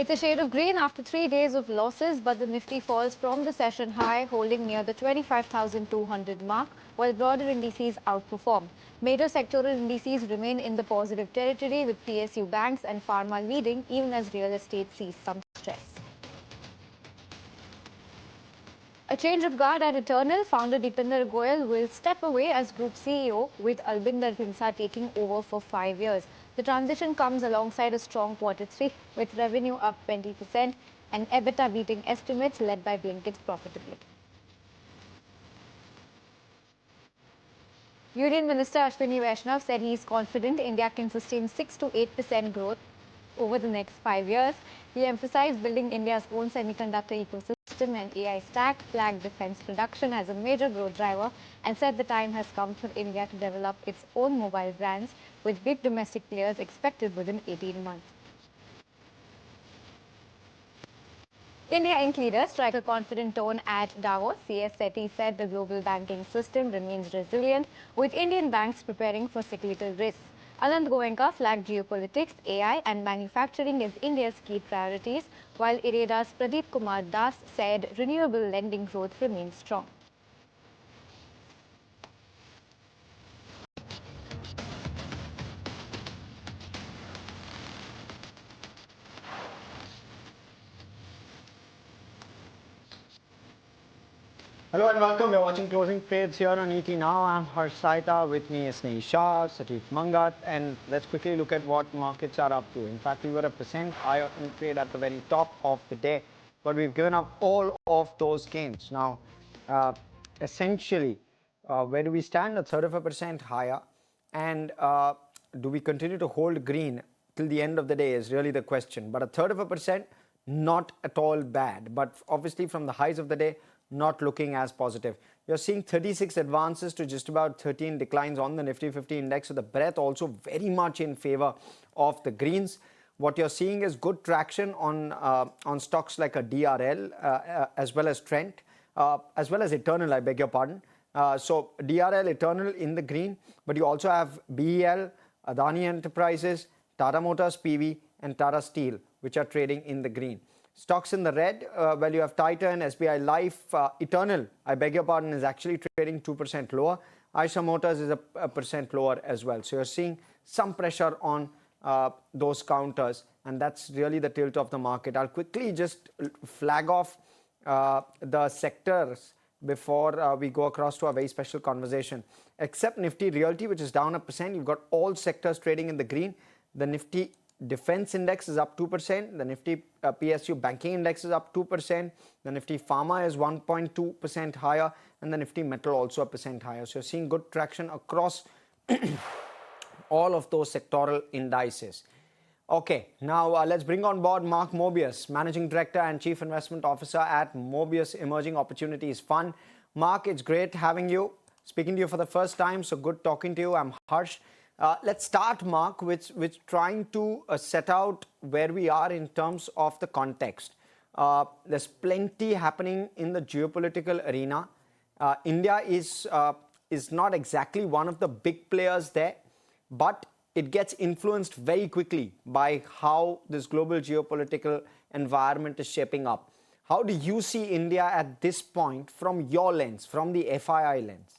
It's a shade of green after 3 days of losses, but the Nifty falls from the session high, holding near the 25,200 mark, while broader indices outperform. Major sectoral indices remain in the positive territory, with PSU banks and pharma leading, even as real estate sees some stress. A change of guard at Eternal. Founder Deepinder Goyal will step away as Group CEO, with Albinder Dhindsa taking over for 5 years. The transition comes alongside a strong Q3, with revenue up 20% and EBITDA beating estimates led by Blinkit's profitability. Union Minister Ashwini Vaishnav said he is confident India can sustain 6 to 8% growth over the next 5 years. He emphasized building India's own semiconductor ecosystem and AI stack, flagged defense production as a major growth driver, and said the time has come for India to develop its own mobile brands, with big domestic players expected within 18 months. India Inc. leader strike a confident tone at Davos. CS Sethi said the global banking system remains resilient, with Indian banks preparing for cyclical risks. Anand Goenka flagged geopolitics, AI and manufacturing as India's key priorities, while IREDA's Pradeep Kumar Das said renewable lending growth remains strong. Hello and welcome. You're watching Closing Trades here on ET Now. I'm Harsh Saita. With me is Sneha Shah, Satif Mangat, and let's quickly look at what markets are up to. In fact, we were 1% higher in trade at the very top of the day, but we've given up all of those gains. Now, essentially, where do we stand? A third of a percent higher, and do we continue to hold green till the end of the day is really the question. But a third of a percent, not at all bad, but obviously from the highs of the day, not looking as positive. You're seeing 36 advances to just about 13 declines on the Nifty 50 index, so the breadth also very much in favor of the greens. What you're seeing is good traction on stocks like a DRL, as well as Trent, as well as Eternal, I beg your pardon. So DRL, Eternal in the green, but you also have BEL, Adani Enterprises, Tata Motors PV, and Tata Steel, which are trading in the green. Stocks in the red, well, you have Titan, SBI Life, Eternal, I beg your pardon, is actually trading 2% lower. Eicher Motors is a percent lower as well. So you're seeing some pressure on those counters, and that's really the tilt of the market. I'll quickly just flag off the sectors before we go across to a very special conversation. Except Nifty Realty, which is down 1%, you've got all sectors trading in the green. The Nifty Defense Index is up 2%. The Nifty PSU Banking Index is up 2%. The Nifty Pharma is 1.2% higher, and the Nifty Metal also 1% higher. So you're seeing good traction across all of those sectoral indices. Okay, now let's bring on board Mark Mobius, Managing Director and Chief Investment Officer at Mobius Emerging Opportunities Fund. Mark, it's great having you, speaking to you for the first time, so good talking to you. I'm Harsh. Let's start, Mark, with trying to set out where we are in terms of the context. There's plenty happening in the geopolitical arena. India is not exactly one of the big players there, but it gets influenced very quickly by how this global geopolitical environment is shaping up. How do you see India at this point from your lens, from the FII lens?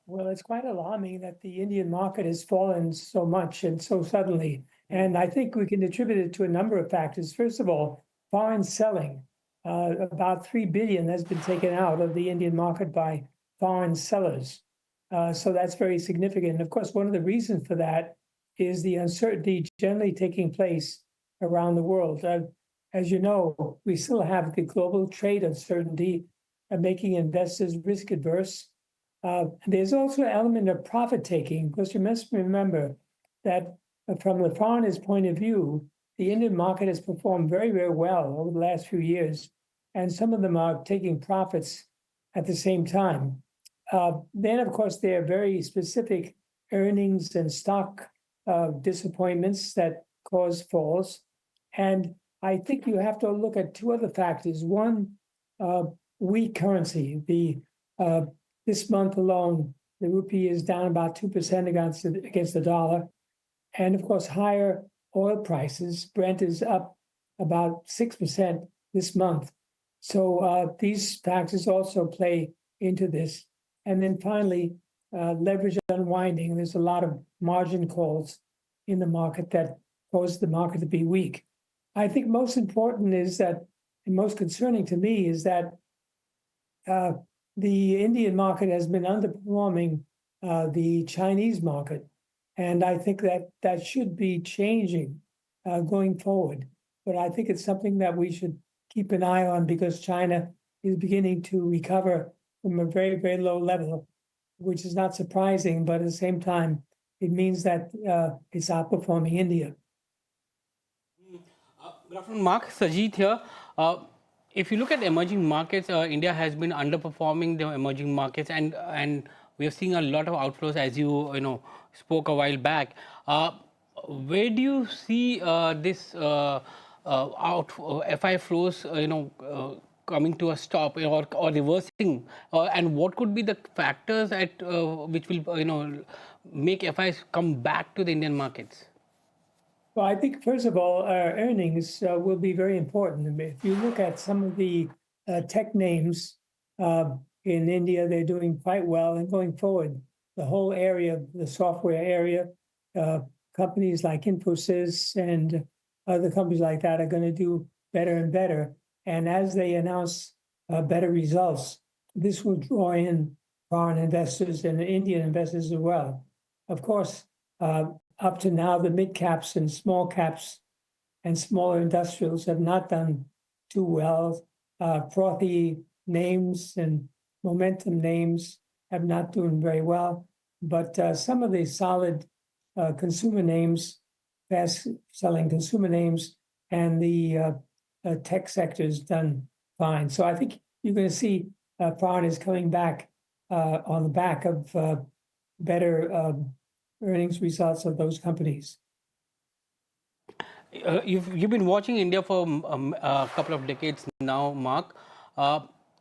Well, it's quite alarming that the Indian market has fallen so much and so suddenly. And I think we can attribute it to a number of factors. First of all, foreign selling. About 3 billion has been taken out of the Indian market by foreign sellers. So that's very significant. And of course, one of the reasons for that is the uncertainty generally taking place around the world. As you know, we still have the global trade uncertainty, making investors risk adverse. There's also an element of profit taking, because you must remember that from the foreigner's point of view, the Indian market has performed very, very well over the last few years, and some of them are taking profits at the same time. Then, of course, there are very specific earnings and stock disappointments that cause falls. And I think you have to look at two other factors. One, weak currency. This month alone, the rupee is down about 2% against the dollar. And of course, higher oil prices. Brent is up about 6% this month. So these factors also play into this. And then finally, leverage unwinding. There's a lot of margin calls in the market that cause the market to be weak. I think most important is that, and most concerning to me, is that the Indian market has been underperforming the Chinese market. And I think that that should be changing going forward. But I think it's something that we should keep an eye on because China is beginning to recover from a very, very low level, which is not surprising, but at the same time, it means that it's outperforming India. Good afternoon, Mark. Sajid here. If you look at emerging markets, India has been underperforming the emerging markets, and we are seeing a lot of outflows, as you spoke a while back. Where do you see this FI flows, coming to a stop or reversing, and what could be the factors which will make FIs come back to the Indian markets? Well, I think, first of all, earnings will be very important. If you look at some of the tech names in India, they're doing quite well. And going forward, the whole area, the software area, companies like Infosys and other companies like that are going to do better and better. And as they announce better results, this will draw in foreign investors and Indian investors as well. Of course, up to now, the mid caps and small caps and smaller industrials have not done too well. Frothy names and momentum names have not done very well. But some of the solid consumer names, fast-selling consumer names, and the tech sector has done fine. So I think you're going to see foreigners coming back on the back of better earnings results of those companies. You've been watching India for a couple of decades now, Mark.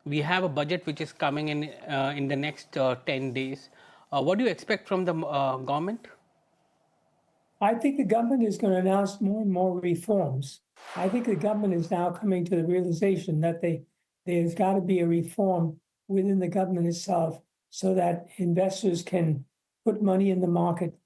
We have a budget which is coming in the next 10 days. What do you expect from the government? I think the government is going to announce more and more reforms. I think the government is now coming to the realization that there's got to be a reform within the government itself so that investors can put money in the market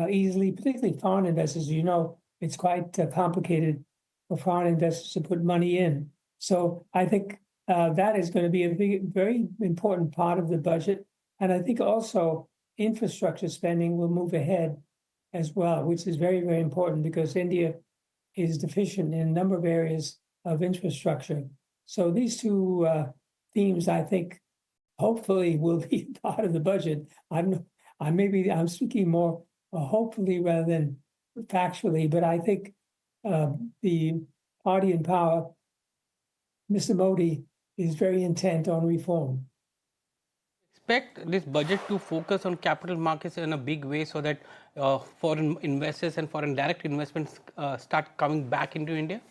easily, particularly foreign investors. You know, it's quite complicated for foreign investors to put money in. So I think that is going to be a very important part of the budget. And I think also infrastructure spending will move ahead as well, which is very, very important because India is deficient in a number of areas of infrastructure. So these two themes, I think, hopefully will be part of the budget. I'm speaking more hopefully rather than factually, but I think the party in power, Mr. Modi, is very intent on reform. Expect this budget to focus on capital markets in a big way so that foreign investors and foreign direct investments start coming back into India?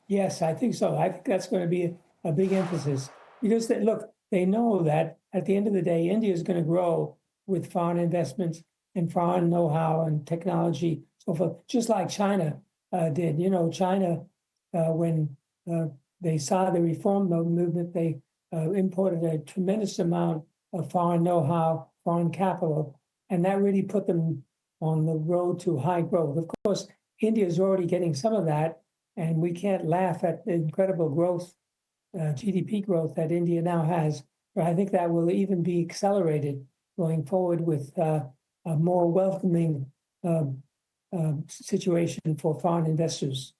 Yes, I think so. I think that's going to be a big emphasis because they know that at the end of the day, India is going to grow with foreign investments and foreign know-how and technology, so forth, just like China did. You know, China, when they saw the reform movement, they imported a tremendous amount of foreign know-how, foreign capital, and that really put them on the road to high growth. Of course, India is already getting some of that, and we can't laugh at the incredible growth, GDP growth that India now has. But I think that will even be accelerated going forward with a more welcoming situation for foreign investors.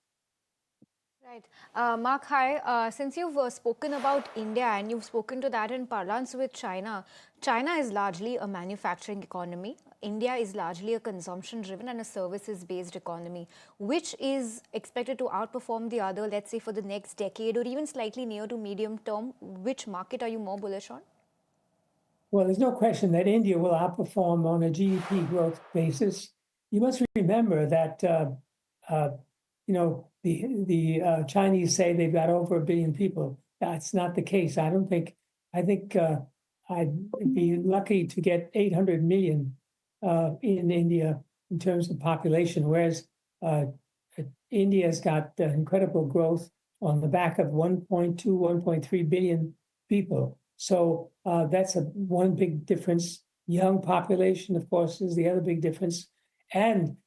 Right. Mark, hi. Since you've spoken about India and you've spoken to that in parlance with China, China is largely a manufacturing economy. India is largely a consumption-driven and a services-based economy. Which is expected to outperform the other, let's say, for the next decade or even slightly near to medium term? Which market are you more bullish on? Well, there's no question that India will outperform on a GDP growth basis. You must remember that the Chinese say they've got over 1 billion people. That's not the case. I think I'd be lucky to get 800 million in India in terms of population, whereas India's got incredible growth on the back of 1.2, 1.3 billion people. So that's one big difference. Young population, of course, is the other big difference. And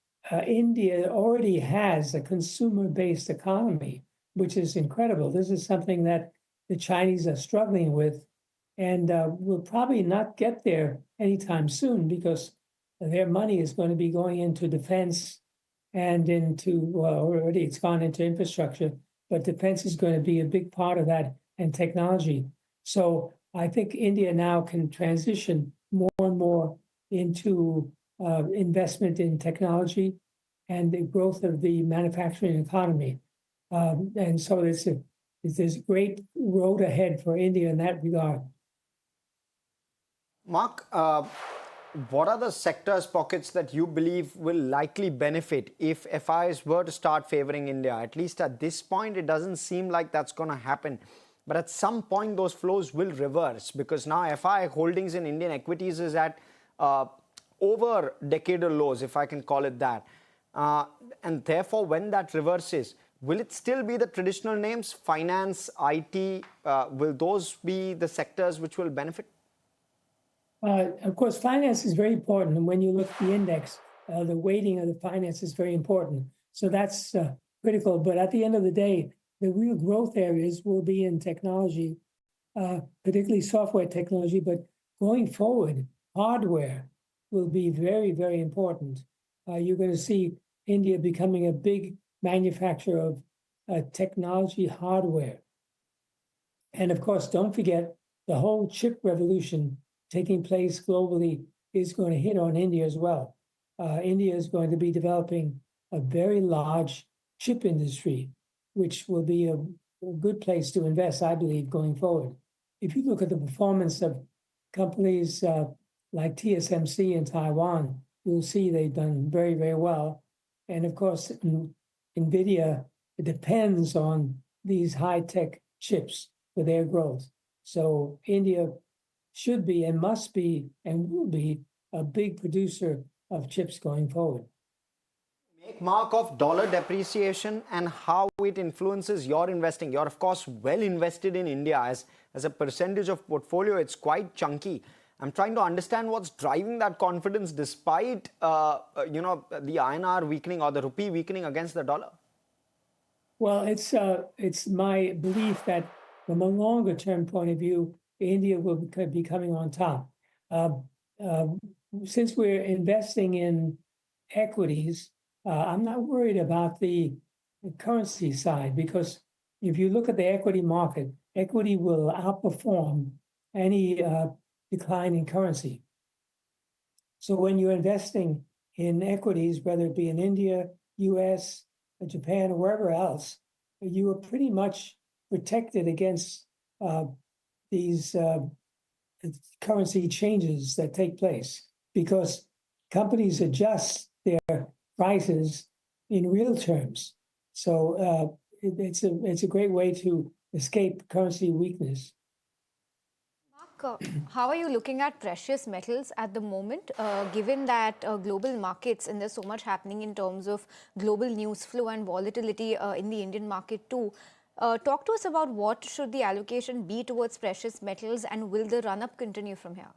India already has a consumer-based economy, which is incredible. This is something that the Chinese are struggling with, and will probably not get there anytime soon because their money is going to be going into defense and into, well, already it's gone into infrastructure, but defense is going to be a big part of that, and technology. So I think India now can transition more and more into investment in technology and the growth of the manufacturing economy. And so there's a great road ahead for India in that regard. Mark, what are the sectors, pockets that you believe will likely benefit if FIs were to start favoring India? At least at this point, it doesn't seem like that's going to happen. But at some point, those flows will reverse because now FI holdings in Indian equities is at over decadal lows, if I can call it that. And therefore, when that reverses, will it still be the traditional names, finance, IT? Will those be the sectors which will benefit? Of course, finance is very important. And when you look at the index, the weighting of the finance is very important. So that's critical. But at the end of the day, the real growth areas will be in technology, particularly software technology. But going forward, hardware will be very, very important. You're going to see India becoming a big manufacturer of technology hardware. And of course, don't forget the whole chip revolution taking place globally is going to hit on India as well. India is going to be developing a very large chip industry, which will be a good place to invest, I believe, going forward. If you look at the performance of companies like TSMC in Taiwan, you'll see they've done very, very well. And of course, NVIDIA depends on these high-tech chips for their growth. So India should be and must be and will be a big producer of chips going forward. Make mark of dollar depreciation and how it influences your investing. You're of course well invested in India as a percentage of portfolio. It's quite chunky. I'm trying to understand what's driving that confidence despite the INR weakening or the rupee weakening against the dollar. Well, it's my belief that from a longer term point of view, India will be coming on top. Since we're investing in equities, I'm not worried about the currency side because if you look at the equity market, equity will outperform any decline in currency. So when you're investing in equities, whether it be in India, US, Japan, or wherever else, you are pretty much protected against these currency changes that take place because companies adjust their prices in real terms. So it's a great way to escape currency weakness. Mark, how are you looking at precious metals at the moment, given that global markets and there's so much happening in terms of global news flow and volatility in the Indian market too? Talk to us about what should the allocation be towards precious metals and will the run-up continue from here?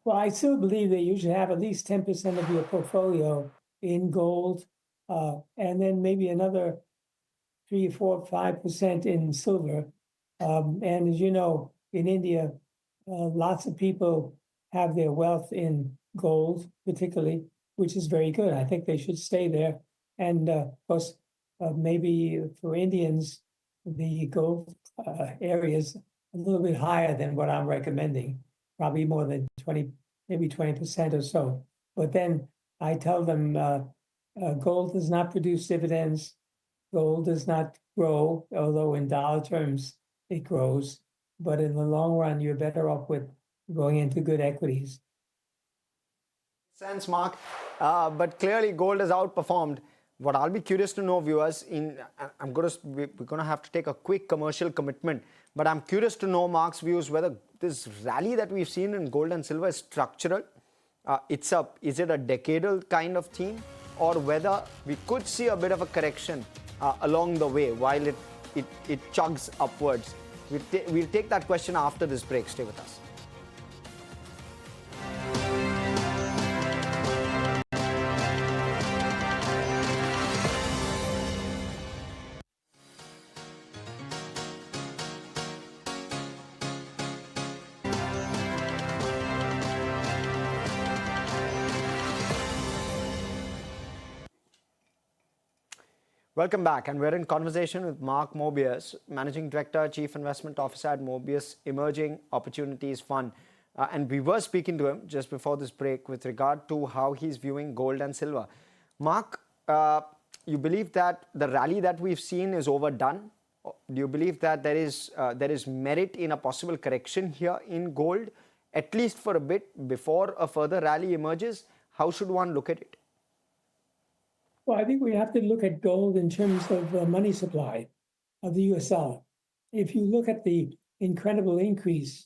Well, I still believe that you should have at least 10% of your portfolio in gold, and then maybe another 3, 4, 5% in silver. And as you know, in India, lots of people have their wealth in gold, particularly, which is very good. I think they should stay there. And of course, maybe for Indians, the gold area is a little bit higher than what I'm recommending, probably more than 20, maybe 20% or so. But then I tell them gold does not produce dividends. Gold does not grow, although in dollar terms it grows. But in the long run, you're better off with going into good equities. Sense, Mark. But clearly gold has outperformed. What I'll be curious to know, viewers, we're going to have to take a quick commercial commitment, but I'm curious to know Mark's views whether this rally that we've seen in gold and silver is structural. Is it a decadal kind of theme? or whether we could see a bit of a correction along the way while it chugs upwards. We'll take that question after this break. Stay with us. Welcome back, and we're in conversation with Mark Mobius, Managing Director, Chief Investment Officer at Mobius Emerging Opportunities Fund. And we were speaking to him just before this break with regard to how he's viewing gold and silver. Mark, you believe that the rally that we've seen is overdone? Do you believe that there is merit in a possible correction here in gold, at least for a bit before a further rally emerges? How should one look at it? Well, I think we have to look at gold in terms of the money supply of the US dollar. If you look at the incredible increase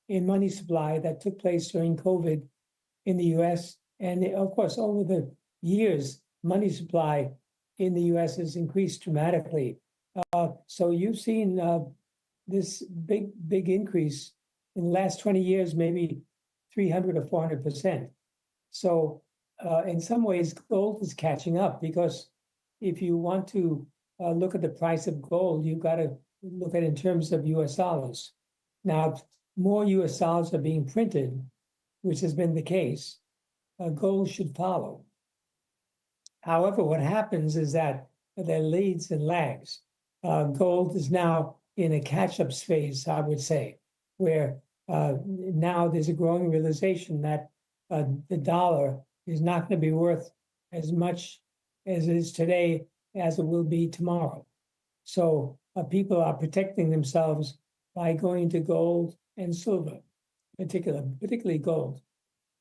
in money supply that took place during COVID in the US, and of course, over the years, money supply in the US has increased dramatically. So you've seen this big increase in the last 20 years, maybe 300 or 400%. So in some ways, gold is catching up, because if you want to look at the price of gold, you've got to look at it in terms of US dollars. Now, more US dollars are being printed, which has been the case. Gold should follow. However, what happens is that there are leads and lags. Gold is now in a catch-up phase, I would say, where now there's a growing realization that the dollar is not going to be worth as much as it is today as it will be tomorrow. So people are protecting themselves by going to gold and silver, particularly gold.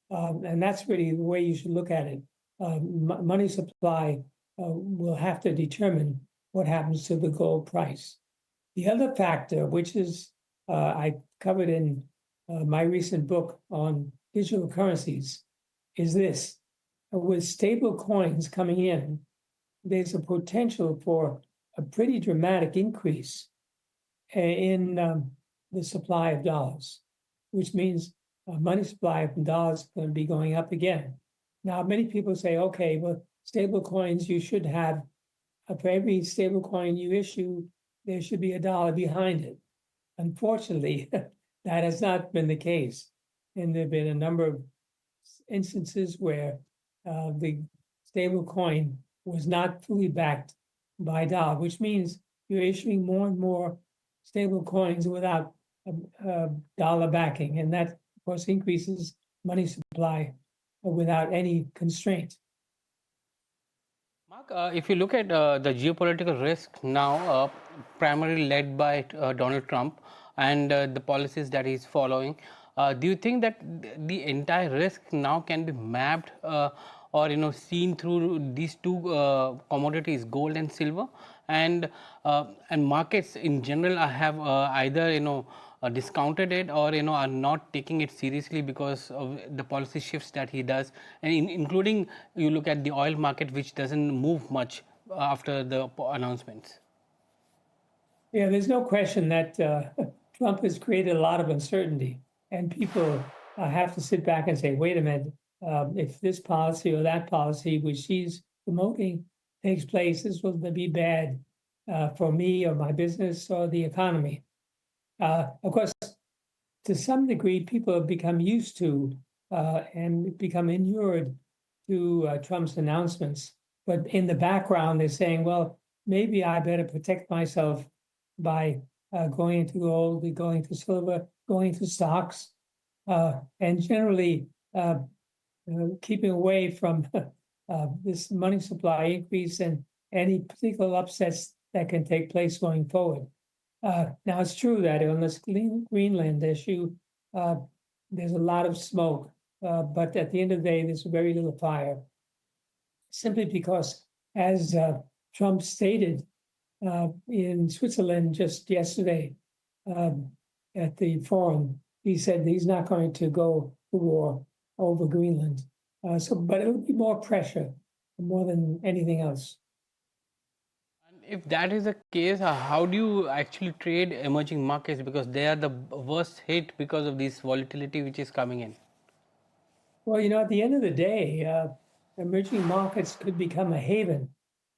And that's really the way you should look at it. Money supply will have to determine what happens to the gold price. The other factor, which is I covered in my recent book on digital currencies, is this. With stable coins coming in, there's a potential for a pretty dramatic increase in the supply of dollars, which means money supply of dollars is going to be going up again. Now, many people say, okay, well, stable coins, you should have, for every stable coin you issue, there should be $1 behind it. Unfortunately, that has not been the case. And there have been a number of instances where the stable coin was not fully backed by dollar, which means you're issuing more and more stable coins without dollar backing. And that, of course, increases money supply without any constraint. Mark, if you look at the geopolitical risk now, primarily led by Donald Trump and the policies that he's following, do you think that the entire risk now can be mapped or seen through these two commodities, gold and silver, and markets in general have either discounted it or are not taking it seriously because of the policy shifts that he does, and including you look at the oil market, which doesn't move much after the announcements. Yeah, there's no question that Trump has created a lot of uncertainty, and people have to sit back and say, wait a minute, if this policy or that policy which he's promoting takes place, this will be bad for me or my business or the economy. Of course, to some degree, people have become used to and become inured to Trump's announcements. But in the background, they're saying, well, maybe I better protect myself by going into gold, going to silver, going to stocks, and generally keeping away from this money supply increase and any particular upsets that can take place going forward. Now, it's true that on this Greenland issue, there's a lot of smoke, but at the end of the day, there's very little fire, simply because, as Trump stated in Switzerland just yesterday at the forum, he said he's not going to go to war over Greenland. But it will be more pressure more than anything else. If that is the case, how do you actually trade emerging markets, because they are the worst hit because of this volatility which is coming in? Well, at the end of the day, emerging markets could become a haven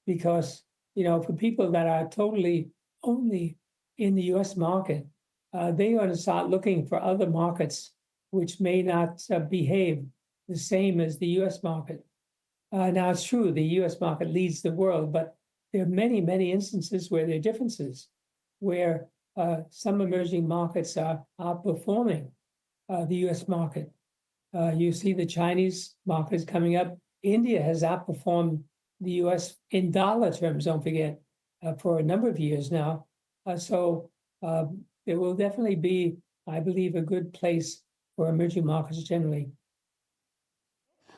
because, for people that are totally only in the US market, they are going to start looking for other markets which may not behave the same as the US market. Now, it's true, the US market leads the world, but there are many, many instances where there are differences, where some emerging markets are outperforming the US market. You see the Chinese market is coming up. India has outperformed the US in dollar terms, don't forget, for a number of years now. So there will definitely be, I believe, a good place for emerging markets generally.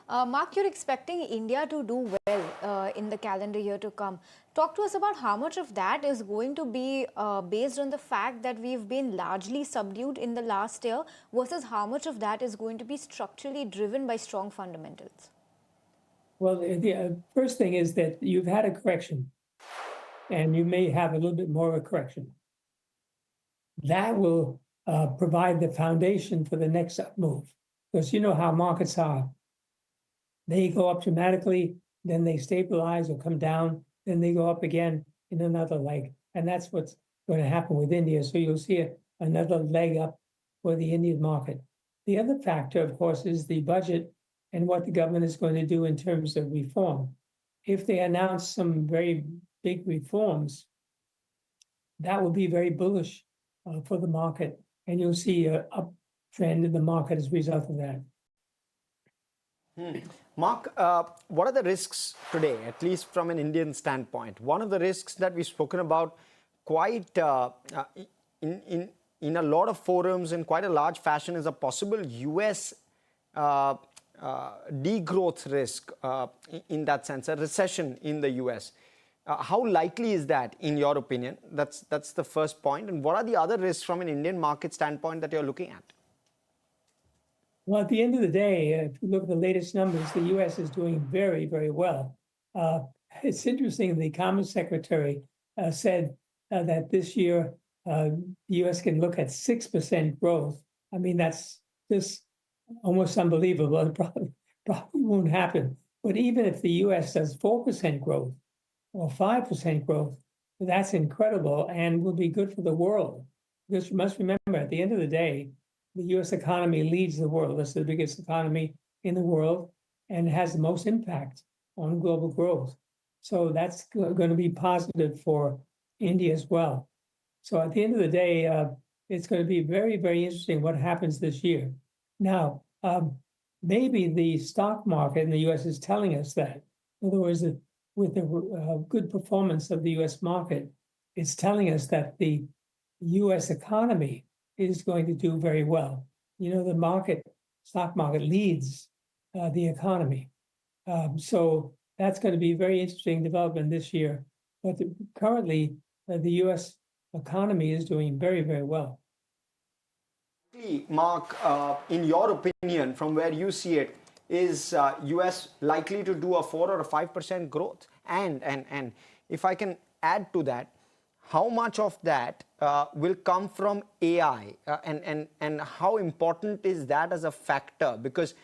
Mark, you're expecting India to do well in the calendar year to come. Talk to us about how much of that is going to be based on the fact that we've been largely subdued in the last year versus how much of that is going to be structurally driven by strong fundamentals. Well, the first thing is that you've had a correction, and you may have a little bit more of a correction. That will provide the foundation for the next up move, because you know how markets are. They go up dramatically, then they stabilize or come down, then they go up again in another leg. And that's what's going to happen with India. So you'll see another leg up for the Indian market. The other factor, of course, is the budget and what the government is going to do in terms of reform. If they announce some very big reforms, that will be very bullish for the market. And you'll see an uptrend in the market as a result of that. Mark, what are the risks today, at least from an Indian standpoint? One of the risks that we've spoken about quite in a lot of forums in quite a large fashion is a possible US degrowth risk in that sense, a recession in the US. How likely is that, in your opinion? That's the first point. And what are the other risks from an Indian market standpoint that you're looking at? Well, at the end of the day, if you look at the latest numbers, the U.S. is doing very, very well. It's interesting, the Commerce Secretary said that this year the U.S. can look at 6% growth. I mean, that's just almost unbelievable. It probably won't happen. But even if the U.S. does 4% growth or 5% growth, that's incredible and will be good for the world. Because you must remember, at the end of the day, the U.S. economy leads the world. It's the biggest economy in the world and has the most impact on global growth. So that's going to be positive for India as well. So at the end of the day, it's going to be very, very interesting what happens this year. Now, maybe the stock market in the U.S. is telling us that. In other words, with the good performance of the U.S. market, it's telling us that the U.S. economy is going to do very well. The stock market leads the economy. So that's going to be a very interesting development this year. But currently, the U.S. economy is doing very, very well. Mark, in your opinion, from where you see it, is U.S. likely to do a 4 or a 5% growth? And if I can add to that, how much of that will come from AI, and how important is that as a factor? Because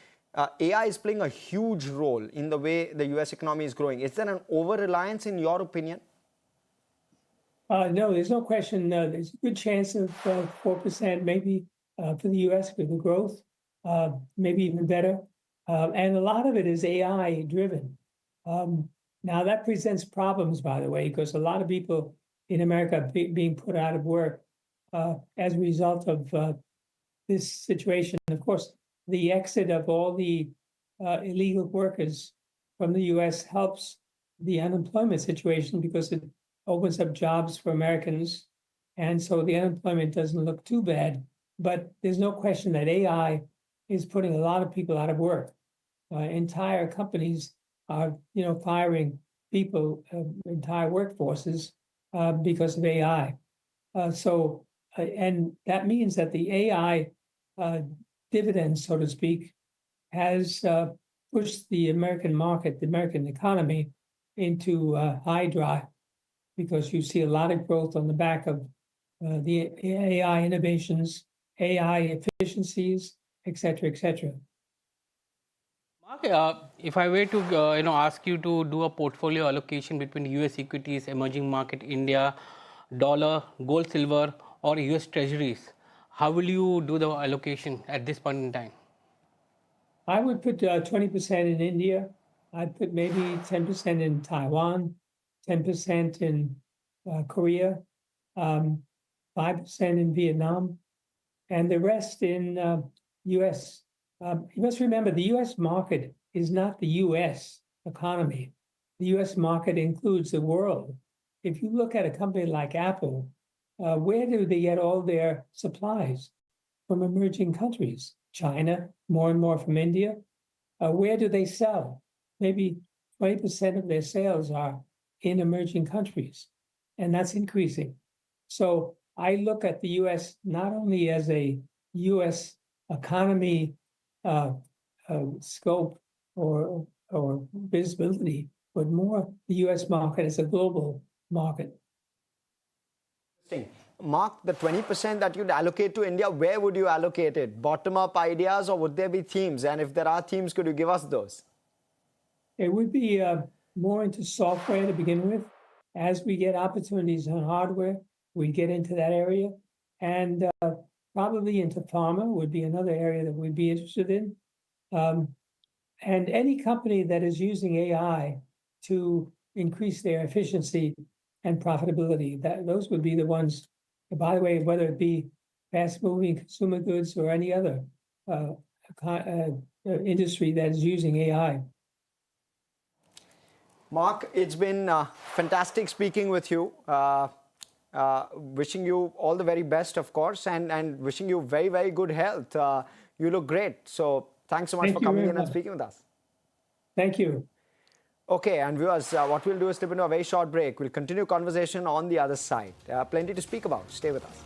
AI is playing a huge role in the way the US economy is growing. Is there an over-reliance in your opinion? No, there's no question. There's a good chance of 4% maybe for the US with the growth, maybe even better. And a lot of it is AI driven. Now that presents problems, by the way, because a lot of people in America being put out of work as a result of this situation. Of course, the exit of all the illegal workers from the U.S. helps the unemployment situation because it opens up jobs for Americans. And so the unemployment doesn't look too bad. But there's no question that AI is putting a lot of people out of work. Entire companies are, firing people, entire workforces because of AI. And that means that the AI dividend, so to speak, has push the American market, the American economy, into high drive because you see a lot of growth on the back of the AI innovations, AI efficiencies, et cetera, et cetera. Mark, if I were to ask you to do a portfolio allocation between U.S. equities, emerging market, India, dollar, gold, silver, or U.S. treasuries, how will you do the allocation at this point in time? I would put 20% in India. I'd put maybe 10% in Taiwan, 10% in Korea, 5% in Vietnam, and the rest in US. You must remember the US market is not the US economy. The US market includes the world. If you look at a company like Apple, where do they get all their supplies? From emerging countries, China, more and more from India. Where do they sell? Maybe 20% of their sales are in emerging countries, and that's increasing. So I look at the US not only as a US economy scope or visibility, but more the US market as a global market. Interesting. Mark, the 20% that you'd allocate to India, where would you allocate it? Bottom-up ideas, or would there be themes? And if there are themes, could you give us those? It would be more into software to begin with. As we get opportunities on hardware, we get into that area. And probably into pharma would be another area that we'd be interested in. And any company that is using AI to increase their efficiency and profitability, those would be the ones. By the way, whether it be fast-moving consumer goods or any other industry that is using AI. Mark, it's been fantastic speaking with you. Wishing you all the very best, of course, and wishing you very, very good health. You look great. So thanks so much for coming in and speaking with us. Thank you. Okay, and viewers, what we'll do is slip into a very short break. We'll continue conversation on the other side. Plenty to speak about. Stay with us.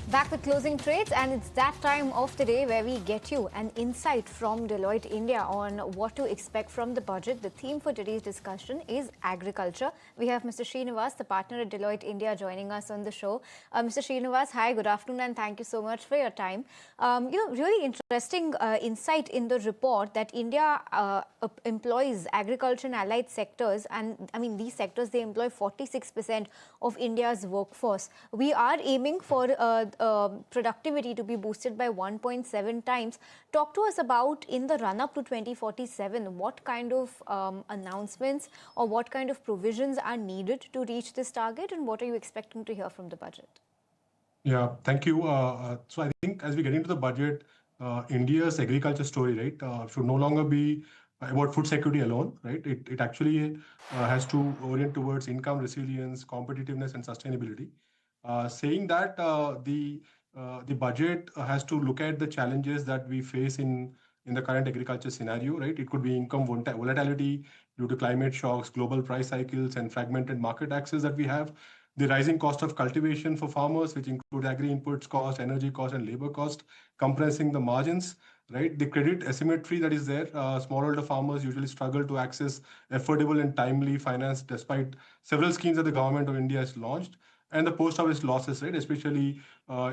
Back with closing trades, and it's that time of the day where we get you an insight from Deloitte India on what to expect from the budget. The theme for today's discussion is agriculture. We have Mr. Srinivas, the partner at Deloitte India, joining us on the show. Mr. Srinivas, hi, good afternoon, and thank you so much for your time. Really interesting insight in the report that India employs agriculture and allied sectors, and I mean these sectors, they employ 46% of India's workforce. We are aiming for productivity to be boosted by 1.7 times. Talk to us about, in the run-up to 2047, what kind of announcements or what kind of provisions are needed to reach this target, and what are you expecting to hear from the budget? Yeah, thank you. So I think as we get into the budget, India's agriculture story, right, should no longer be about food security alone, right? It actually has to orient towards income resilience, competitiveness, and sustainability. Saying that, the budget has to look at the challenges that we face in the current agriculture scenario, right? It could be income volatility due to climate shocks, global price cycles, and fragmented market access that we have. The rising cost of cultivation for farmers, which include agri inputs cost, energy cost, and labor cost, compressing the margins, right? The credit asymmetry that is there. Smallholder farmers usually struggle to access affordable and timely finance despite several schemes that the government of India has launched. And the post-harvest losses, right, especially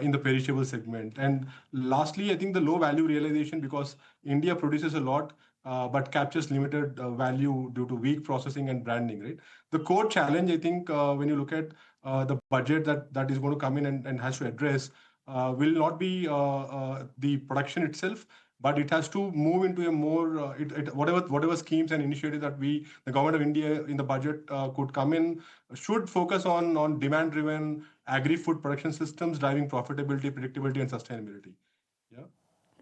in the perishable segment. And lastly, I think the low value realization, because India produces a lot, but captures limited value due to weak processing and branding, right? The core challenge, I think, when you look at the budget that is going to come in and has to address, will not be the production itself, but it has to move into a more whatever schemes and initiatives that the government of India in the budget could come in, should focus on demand-driven agri-food production systems, driving profitability, predictability, and sustainability. Yeah.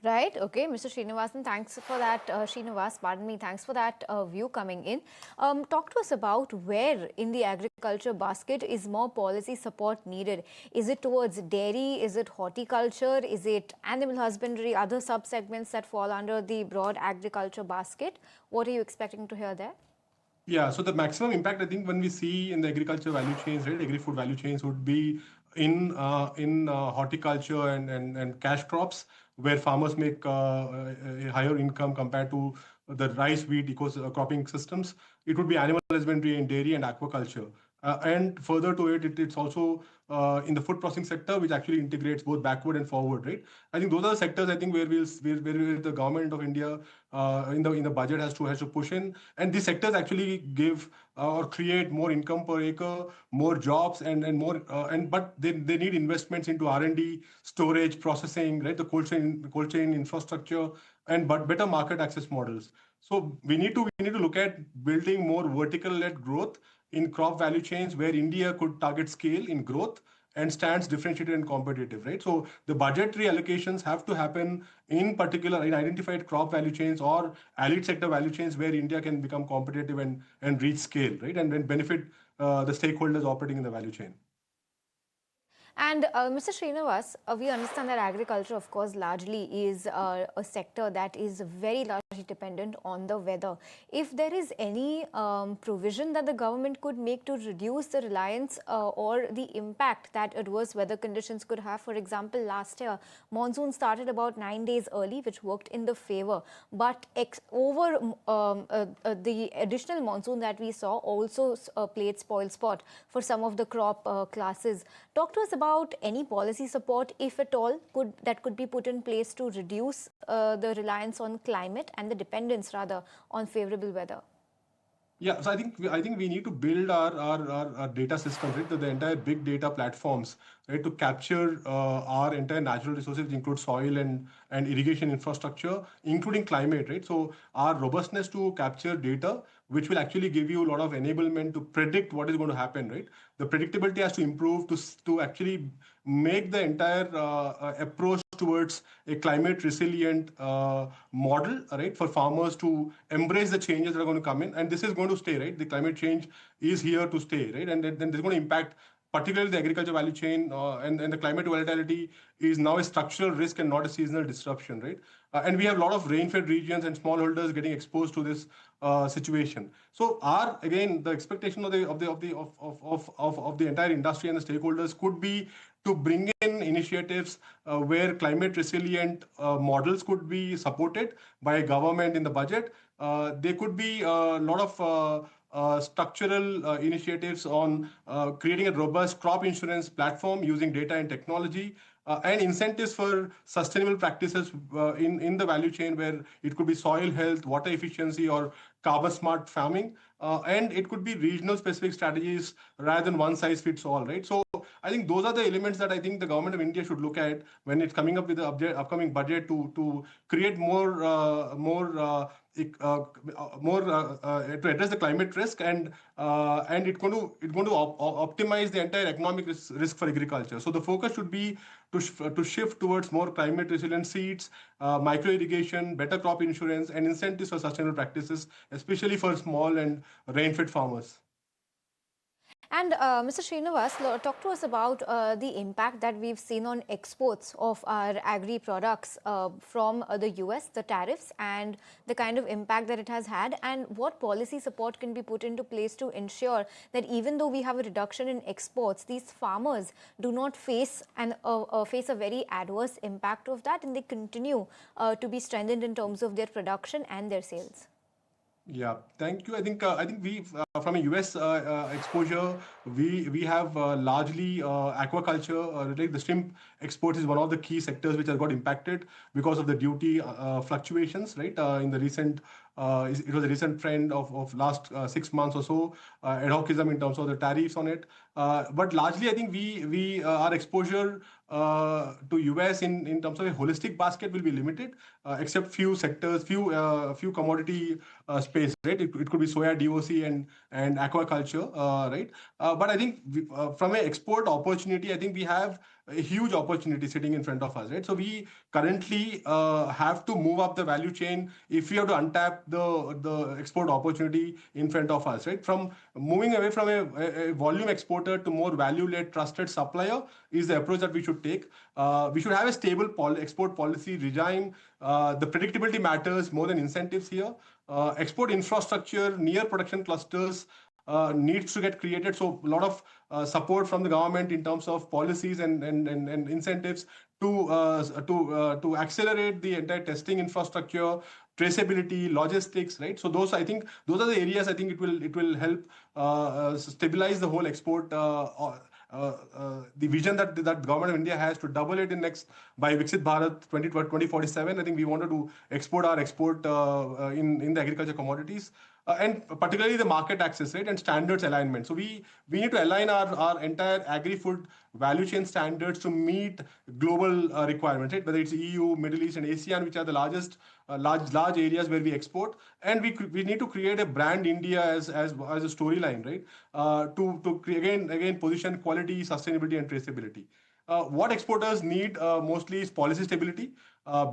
Right. Okay, Mr. Srinivasan, thanks for that. Srinivas, pardon me, thanks for that view coming in. Talk to us about where in the agriculture basket is more policy support needed. Is it towards dairy? Is it horticulture? Is it animal husbandry? Other sub-segments that fall under the broad agriculture basket? What are you expecting to hear there? Yeah, so the maximum impact I think when we see in the agriculture value chains, right, agri-food value chains would be in horticulture and cash crops, where farmers make a higher income compared to the rice, wheat, cropping systems. It would be animal husbandry and dairy and aquaculture. And further to it, it's also in the food processing sector, which actually integrates both backward and forward, right? I think those are the sectors I think where the government of India in the budget has to push in, and these sectors actually give or create more income per acre, more jobs, and more but they need investments into R&D, storage, processing, right? The cold chain infrastructure, and but better market access models. So we need to look at building more vertical led growth in crop value chains, where India could target scale in growth and stands differentiated and competitive, right? So the budgetary allocations have to happen in particular in identified crop value chains or allied sector value chains, where India can become competitive and reach scale, right? And then benefit the stakeholders operating in the value chain. Right. And Mr. Srinivas, we understand that agriculture, of course, largely is a sector that is very largely dependent on the weather. If there is any provision that the government could make to reduce the reliance or the impact that adverse weather conditions could have, for example, last year, monsoon started about 9 days early, which worked in the favor. But the additional monsoon that we saw also played spoil spot for some of the crop classes. Talk to us about any policy support, if at all, that could be put in place to reduce the reliance on climate and the dependence rather on favorable weather. Yeah, so I think we need to build our data systems, right? The entire big data platforms, right, to capture our entire natural resources, which include soil and irrigation infrastructure, including climate, right? So our robustness to capture data, which will actually give you a lot of enablement to predict what is going to happen, right? The predictability has to improve to actually make the entire approach towards a climate resilient model, right, for farmers to embrace the changes that are going to come in. And this is going to stay, right? The climate change is here to stay, right? And then there's going to impact particularly the agriculture value chain, and the climate volatility is now a structural risk and not a seasonal disruption, right? And we have a lot of rain-fed regions and smallholders getting exposed to this situation. So, again, the expectation of the entire industry and the stakeholders could be to bring in initiatives where climate resilient models could be supported by government in the budget. There could be a lot of structural initiatives on creating a robust crop insurance platform using data and technology, and incentives for sustainable practices in the value chain, where it could be soil health, water efficiency, or carbon smart farming. And it could be regional specific strategies rather than one size fits all, right? So I think those are the elements that I think the government of India should look at when it's coming up with the upcoming budget to create to address the climate risk, and it's going to optimize the entire economic risk for agriculture. So the focus should be to shift towards more climate resilient seeds, micro irrigation, better crop insurance, and incentives for sustainable practices, especially for small and rain-fed farmers. And Mr. Srinivas, talk to us about the impact that we've seen on exports of our agri products from the US, the tariffs, and the kind of impact that it has had, and what policy support can be put into place to ensure that even though we have a reduction in exports, these farmers do not face a very adverse impact of that, and they continue to be strengthened in terms of their production and their sales. Yeah, thank you. I think we from a US exposure, we have largely aquaculture. Like the shrimp exports is one of the key sectors which has got impacted because of the duty fluctuations, right? In the recent, it was a recent trend of last 6 months or so, ad hocism in terms of the tariffs on it. But largely, I think we our exposure to US in terms of a holistic basket will be limited, except few sectors, few commodity space, right? It could be soya, DOC, and aquaculture, right? But I think from an export opportunity, I think we have a huge opportunity sitting in front of us, right? So we currently have to move up the value chain if we have to untap the export opportunity in front of us, right? From moving away from a volume exporter to more value-led trusted supplier is the approach that we should take. We should have a stable export policy regime. The predictability matters more than incentives here. Export infrastructure near production clusters needs to get created. So a lot of support from the government in terms of policies and incentives to accelerate the entire testing infrastructure, traceability, logistics, right? So those, I think those are the areas I think it will help stabilize the whole export. The vision that the government of India has to double it in next by Viksit Bharat 2047. I think we wanted to export our export in the agriculture commodities. And particularly the market access rate and standards alignment. So we need to align our entire agri-food value chain standards to meet global requirements, right? Whether it's EU, Middle East, and ASEAN, which are the largest large areas where we export, and we need to create a brand India as a storyline, right? Again position quality, sustainability, and traceability. What exporters need mostly is policy stability,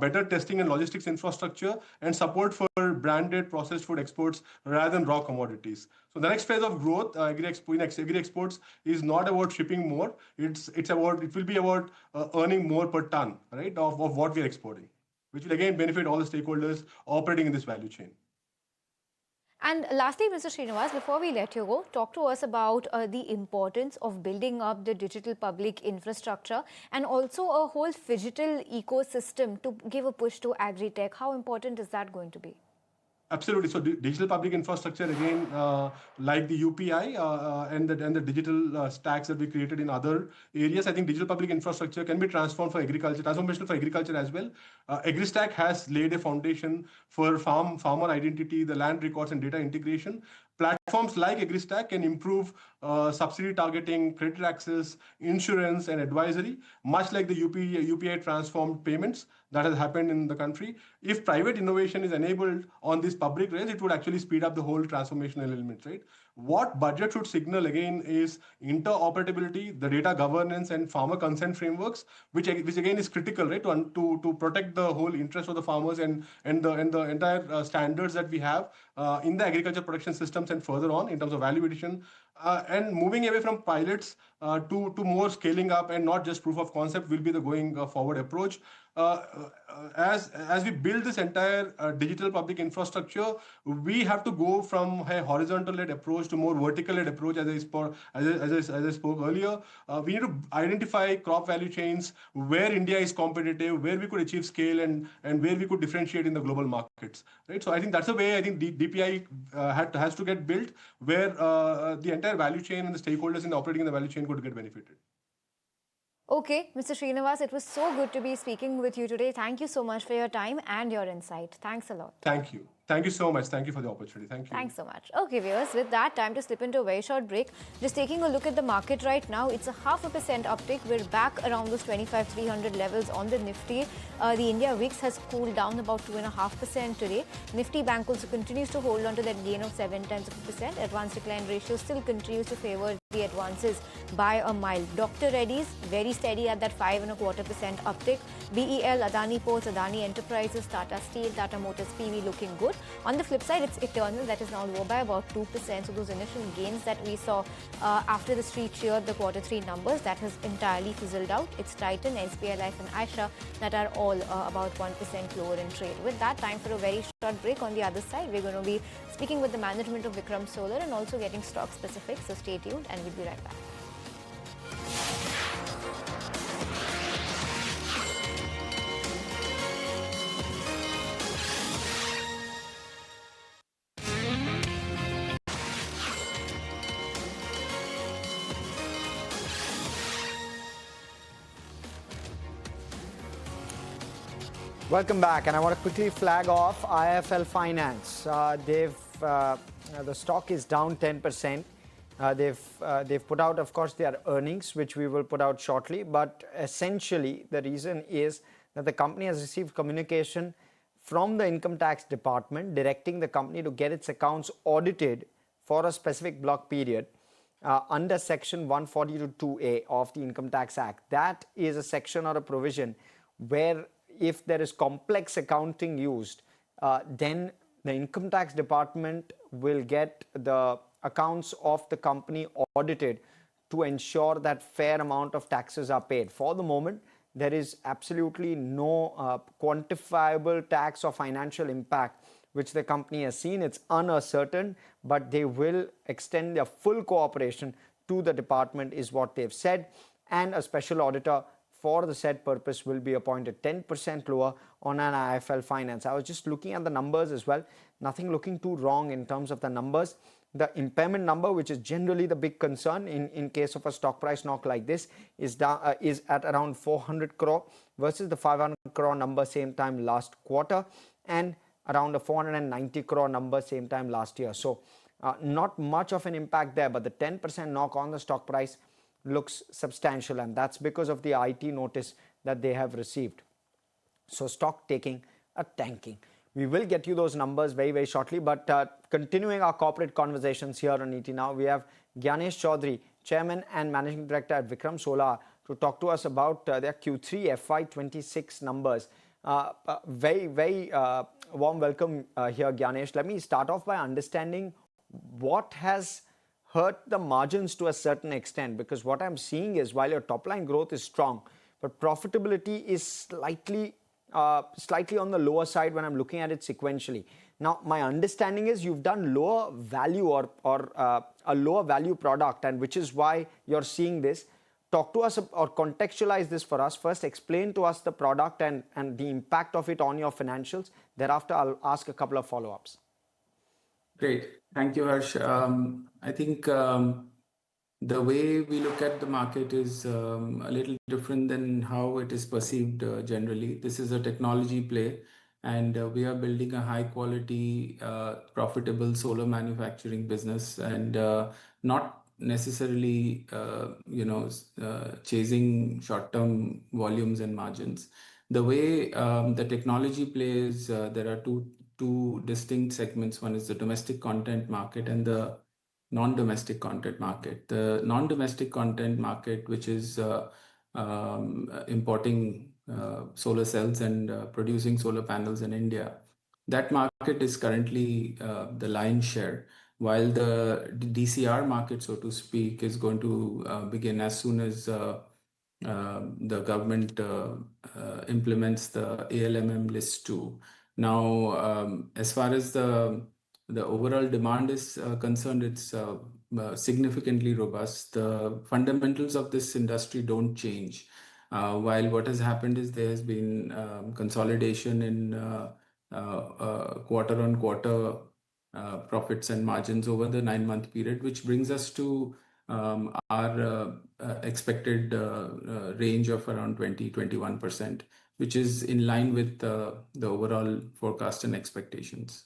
better testing and logistics infrastructure, and support for branded processed food exports rather than raw commodities. So the next phase of growth, agri exports, is not about shipping more. It will be about earning more per ton, right, of what we are exporting, which will again benefit all the stakeholders operating in this value chain. And lastly, Mr. Srinivas, before we let you go, talk to us about the importance of building up the digital public infrastructure and also a whole phygital ecosystem to give a push to agri-tech. How important is that going to be? Absolutely. So digital public infrastructure, again, like the UPI and the digital stacks that we created in other areas, I think digital public infrastructure can be transformed for agriculture, transformational for agriculture as well. AgriStack has laid a foundation for farmer identity, the land records and data integration. Platforms like AgriStack can improve subsidy targeting, credit access, insurance, and advisory, much like the UPI transformed payments that has happened in the country. If private innovation is enabled on these public rails, it would actually speed up the whole transformational element, right? What budget should signal again is interoperability, the data governance, and farmer consent frameworks, which again is critical, right, to protect the whole interest of the farmers and the entire standards that we have in the agriculture production systems and further on in terms of value addition. And moving away from pilots to more scaling up and not just proof of concept will be the going forward approach. As we build this entire digital public infrastructure, we have to go from a horizontal-led approach to more vertical-led approach, as I spoke earlier. We need to identify crop value chains where India is competitive, where we could achieve scale, and where we could differentiate in the global markets. Right. So I think that's the way I think DPI has to get built, where the entire value chain and the stakeholders in operating in the value chain could get benefited. Okay, Mr. Srinivas, it was so good to be speaking with you today. Thank you so much for your time and your insight. Thanks a lot. Thank you. Thank you so much. Thank you for the opportunity. Thank you. Thanks so much. Okay, viewers, with that, time to slip into a very short break. Just taking a look at the market right now, it's a 0.5% uptick. We're back around those 25,300 levels on the Nifty. The India VIX has cooled down about 2.5% today. Nifty Bank also continues to hold on to that gain of 0.7%. Advance decline ratio still continues to favor the advances by a mile. Dr. Reddy's very steady at that 5.25% uptick. BEL, Adani Ports, Adani Enterprises, Tata Steel, Tata Motors PV looking good. On the flip side, it's Eternal that is now lower by about 2%. So those initial gains that we saw after the street cheered the Q3 numbers, that has entirely fizzled out. It's Titan, SBI Life and Aisha that are all about 1% lower in trade. With that, time for a very short break. On the other side, we're going to be speaking with the management of Vikram Solar and also getting stock specifics. So stay tuned and we'll be right back. Welcome back, and I want to quickly flag off IIFL Finance. The stock is down 10%. They've put out, of course, their earnings, which we will put out shortly. But essentially, the reason is that the company has received communication from the income tax department directing the company to get its accounts audited for a specific block period. under section 142(a) of the Income Tax Act. That is a section or a provision where if there is complex accounting used, then the income tax department will get the accounts of the company audited to ensure that fair amount of taxes are paid. For the moment, there is absolutely no quantifiable tax or financial impact which the company has seen. It's uncertain, but they will extend their full cooperation to the department is what they've said, and a special auditor for the said purpose will be appointed 10% lower on an IFL finance. I was just looking at the numbers as well, nothing looking too wrong in terms of the numbers. The impairment number, which is generally the big concern in case of a stock price knock like this, is at around 400 crore versus the 500 crore number same time last quarter, and around a 490 crore number same time last year. So not much of an impact there, but the 10% knock on the stock price looks substantial, and that's because of the IT notice that they have received. So stock taking a tanking. We will get you those numbers very, very shortly, but continuing our corporate conversations here on ET Now, we have Gyanesh Chaudhary, Chairman and Managing Director at Vikram Solar, to talk to us about their Q3 FY26 numbers. Very, very warm welcome here, Gyanesh. Let me start off by understanding what has hurt the margins to a certain extent, because what I'm seeing is while your top line growth is strong, but profitability is slightly on the lower side when I'm looking at it sequentially. Now, my understanding is you've done lower value or a lower value product, and which is why you're seeing this. Talk to us or contextualize this for us. First, explain to us the product and the impact of it on your financials. Thereafter, I'll ask a couple of follow-ups. Great. Thank you, Harsh. I think the way we look at the market is a little different than how it is perceived generally. This is a technology play, and we are building a high quality, profitable solar manufacturing business, and not necessarily, chasing short-term volumes and margins. The way the technology plays, there are two distinct segments. One is the domestic content market and the non-domestic content market. The non-domestic content market, which is importing solar cells and producing solar panels in India, that market is currently the lion's share, while the DCR market, so to speak, is going to begin as soon as the government implements the ALMM list 2. Now, as far as the overall demand is concerned, it's significantly robust. The fundamentals of this industry don't change. While what has happened is there has been consolidation in quarter-on-quarter profits and margins over the 9-month period, which brings us to our expected range of around 20-21%, which is in line with the overall forecast and expectations.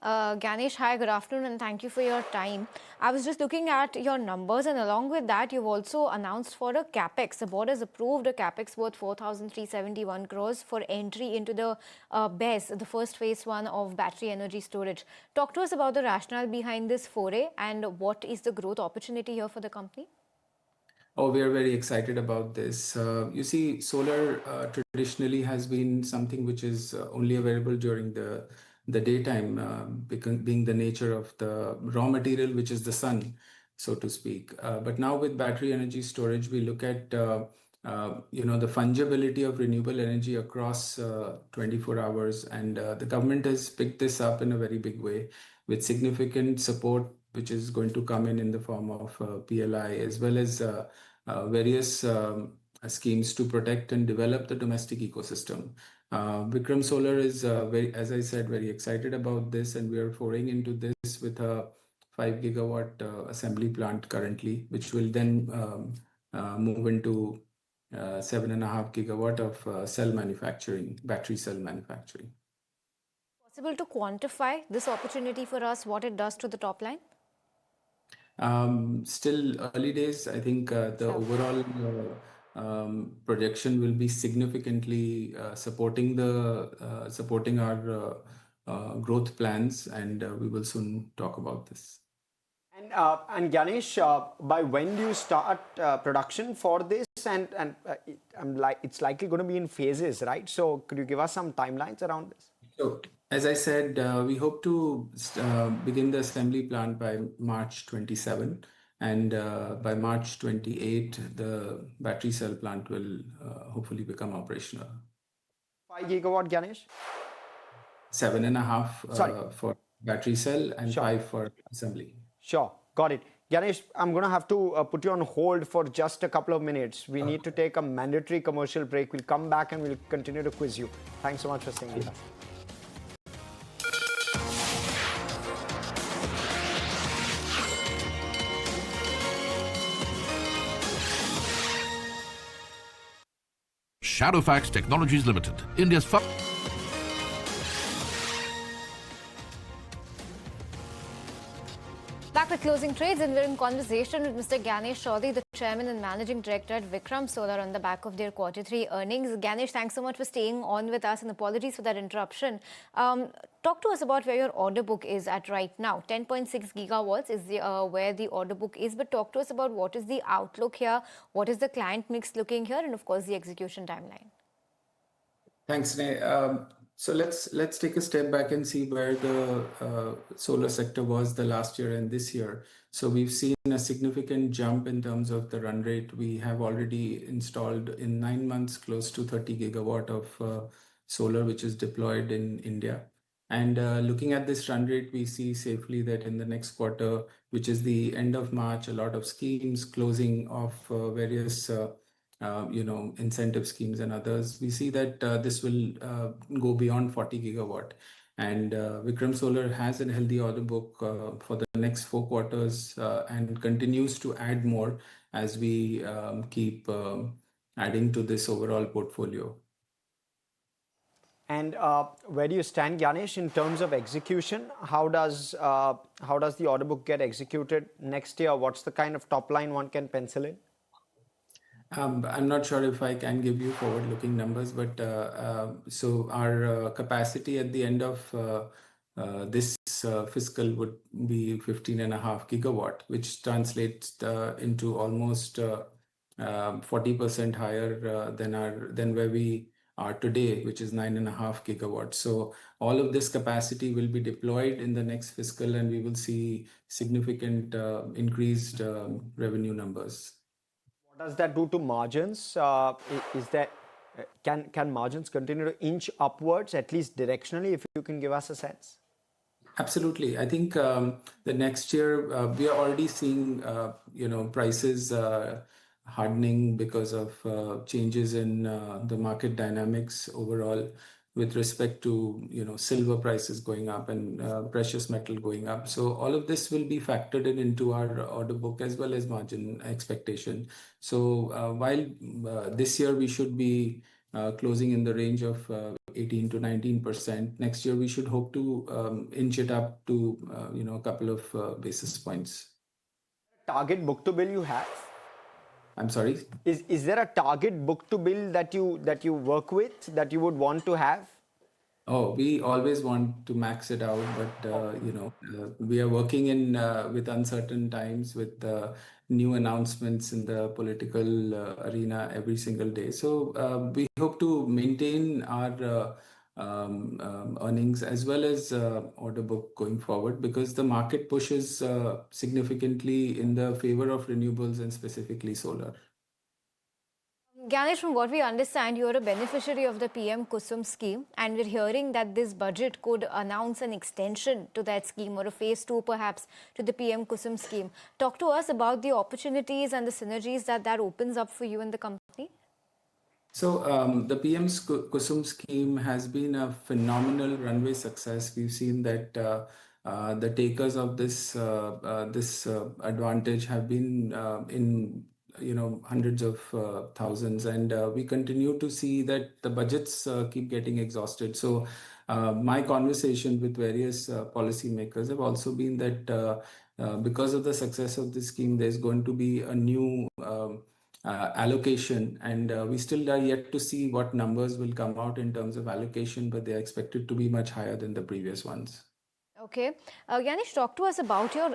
Ganesh, hi, good afternoon, and thank you for your time. I was just looking at your numbers, and along with that, you've also announced for a capex. The board has approved a capex worth 4,371 crores for entry into the BESS, the first phase 1 of battery energy storage. Talk to us about the rationale behind this foray and what is the growth opportunity here for the company? Oh, we are very excited about this. You see, solar traditionally has been something which is only available during the daytime, being the nature of the raw material, which is the sun, so to speak. But now with battery energy storage, we look at the fungibility of renewable energy across 24 hours, and the government has picked this up in a very big way with significant support, which is going to come in the form of PLI, as well as various schemes to protect and develop the domestic ecosystem. Vikram Solar is, as I said, very excited about this, and we are foraying into this with a 5 gigawatt assembly plant currently, which will then move into 7.5 gigawatt of cell manufacturing, battery cell manufacturing. Possible to quantify this opportunity for us, what it does to the top line? Still early days. I think the overall projection will be significantly supporting our growth plans, and we will soon talk about this. And Ganesh, by when do you start production for this? It's likely going to be in phases, right? So could you give us some timelines around this? So, as I said, we hope to begin the assembly plant by March 27, and by March 28, the battery cell plant will hopefully become operational. 5 gigawatt, Ganesh? 7.5 Sorry. for battery cell and Sure. 5 for assembly. Sure, got it. Ganesh, I'm going to have to put you on hold for just a couple of minutes. We need to take a mandatory commercial break. We'll come back and we'll continue to quiz you. Thanks so much for staying with us. Shadowfax Technologies Limited, India's first. Back with closing trades, and we're in conversation with Mr. Ganesh Chaudhary, the Chairman and Managing Director at Vikram Solar, on the back of their Q3 earnings. Ganesh, thanks so much for staying on with us, and apologies for that interruption. Talk to us about where your order book is at right now. 10.6 gigawatts is where the order book is, but talk to us about what is the outlook here, what is the client mix looking here, and of course the execution timeline. Thanks, Sneh. So let's take a step back and see where the solar sector was the last year and this year. So we've seen a significant jump in terms of the run rate. We have already installed in 9 months close to 30 gigawatt of solar, which is deployed in India. And looking at this run rate, we see safely that in the next quarter, which is the end of March, a lot of schemes closing of various incentive schemes and others, we see that this will go beyond 40 gigawatt. And Vikram Solar has a healthy order book for the next 4 quarters and continues to add more as we keep adding to this overall portfolio. And where do you stand, Ganesh, in terms of execution? How does the order book get executed next year? What's the kind of top line one can pencil in? I'm not sure if I can give you forward-looking numbers, but so our capacity at the end of this fiscal would be 15.5 gigawatt, which translates into almost 40% higher than where we are today, which is 9.5 gigawatts. So all of this capacity will be deployed in the next fiscal, and we will see significant increased revenue numbers. What does that do to margins? Can margins continue to inch upwards, at least directionally, if you can give us a sense? Absolutely. I think the next year we are already seeing prices hardening because of changes in the market dynamics overall with respect to silver prices going up and precious metal going up. So all of this will be factored into our order book as well as margin expectation. So while this year we should be closing in the range of 18 to 19%. Next year, we should hope to inch it up to a couple of basis points. Target book to bill you have? I'm sorry? Is there a target book to bill that you work with, that you would want to have? Oh, we always want to max it out, but we are working in with uncertain times, with new announcements in the political arena every single day. So we hope to maintain our earnings as well as order book going forward, because the market pushes significantly in the favor of renewables and specifically solar. Ganesh, from what we understand, you are a beneficiary of the PM Kusum scheme, and we're hearing that this budget could announce an extension to that scheme, or a phase 2 perhaps to the PM Kusum scheme. Talk to us about the opportunities and the synergies that opens up for you and the company. So the PM Kusum scheme has been a phenomenal runway success. We've seen that the takers of this advantage have been in hundreds of thousands, and we continue to see that the budgets keep getting exhausted. So my conversation with various policymakers have also been that because of the success of this scheme, there's going to be a new allocation, and we still are yet to see what numbers will come out in terms of allocation, but they are expected to be much higher than the previous ones. Okay. Yanish, talk to us about your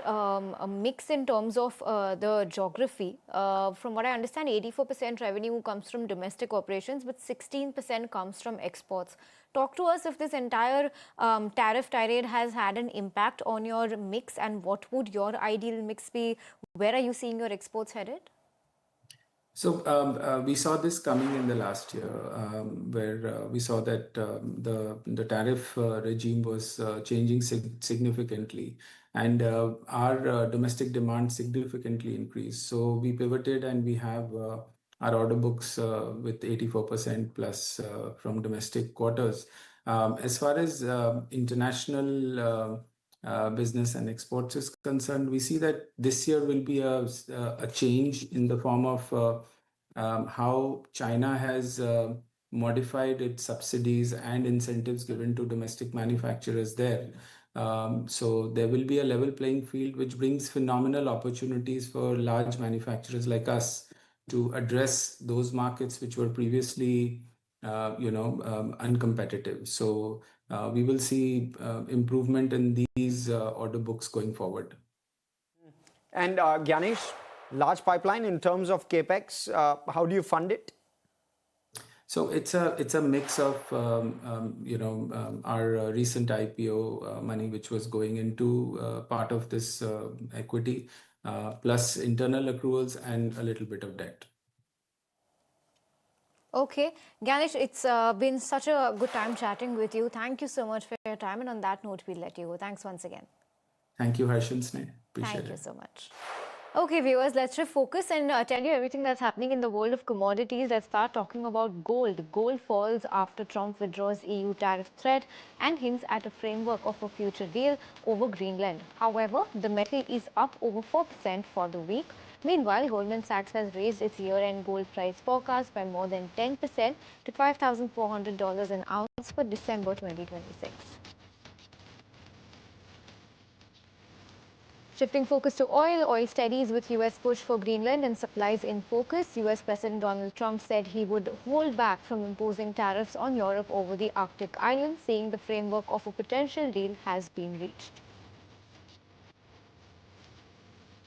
mix in terms of the geography. From what I understand, 84% revenue comes from domestic operations, but 16% comes from exports. Talk to us if this entire tariff tirade has had an impact on your mix, and what would your ideal mix be? Where are you seeing your exports headed? So we saw this coming in the last year, where we saw that the tariff regime was changing significantly, and our domestic demand significantly increased. So we pivoted, and we have our order books with 84% plus from domestic quarters. As far as international business and exports is concerned, we see that this year will be a change in the form of how China has modified its subsidies and incentives given to domestic manufacturers there. So there will be a level playing field, which brings phenomenal opportunities for large manufacturers like us to address those markets which were previously, uncompetitive. So we will see improvement in these order books going forward. And Gyanish, large pipeline in terms of capex, how do you fund it? So it's a mix of our recent IPO money, which was going into part of this equity, plus internal accruals and a little bit of debt. Okay, Ganesh, it's been such a good time chatting with you. Thank you so much for your time. And on that note, we'll let you go. Thanks once again. Thank you, Harsh and Sneh. Appreciate Thank you it. so much. Okay, viewers, let's refocus and tell you everything that's happening in the world of commodities. Let's start talking about gold. Gold falls after Trump withdraws EU tariff threat and hints at a framework of a future deal over Greenland. However, the metal is up over 4% for the week. Meanwhile, Goldman Sachs has raised its year-end gold price forecast by more than 10% to $5,400 an ounce for December 2026. Shifting focus to oil, oil steadies with US push for Greenland and supplies in focus. US President Donald Trump said he would hold back from imposing tariffs on Europe over the Arctic island, saying the framework of a potential deal has been reached.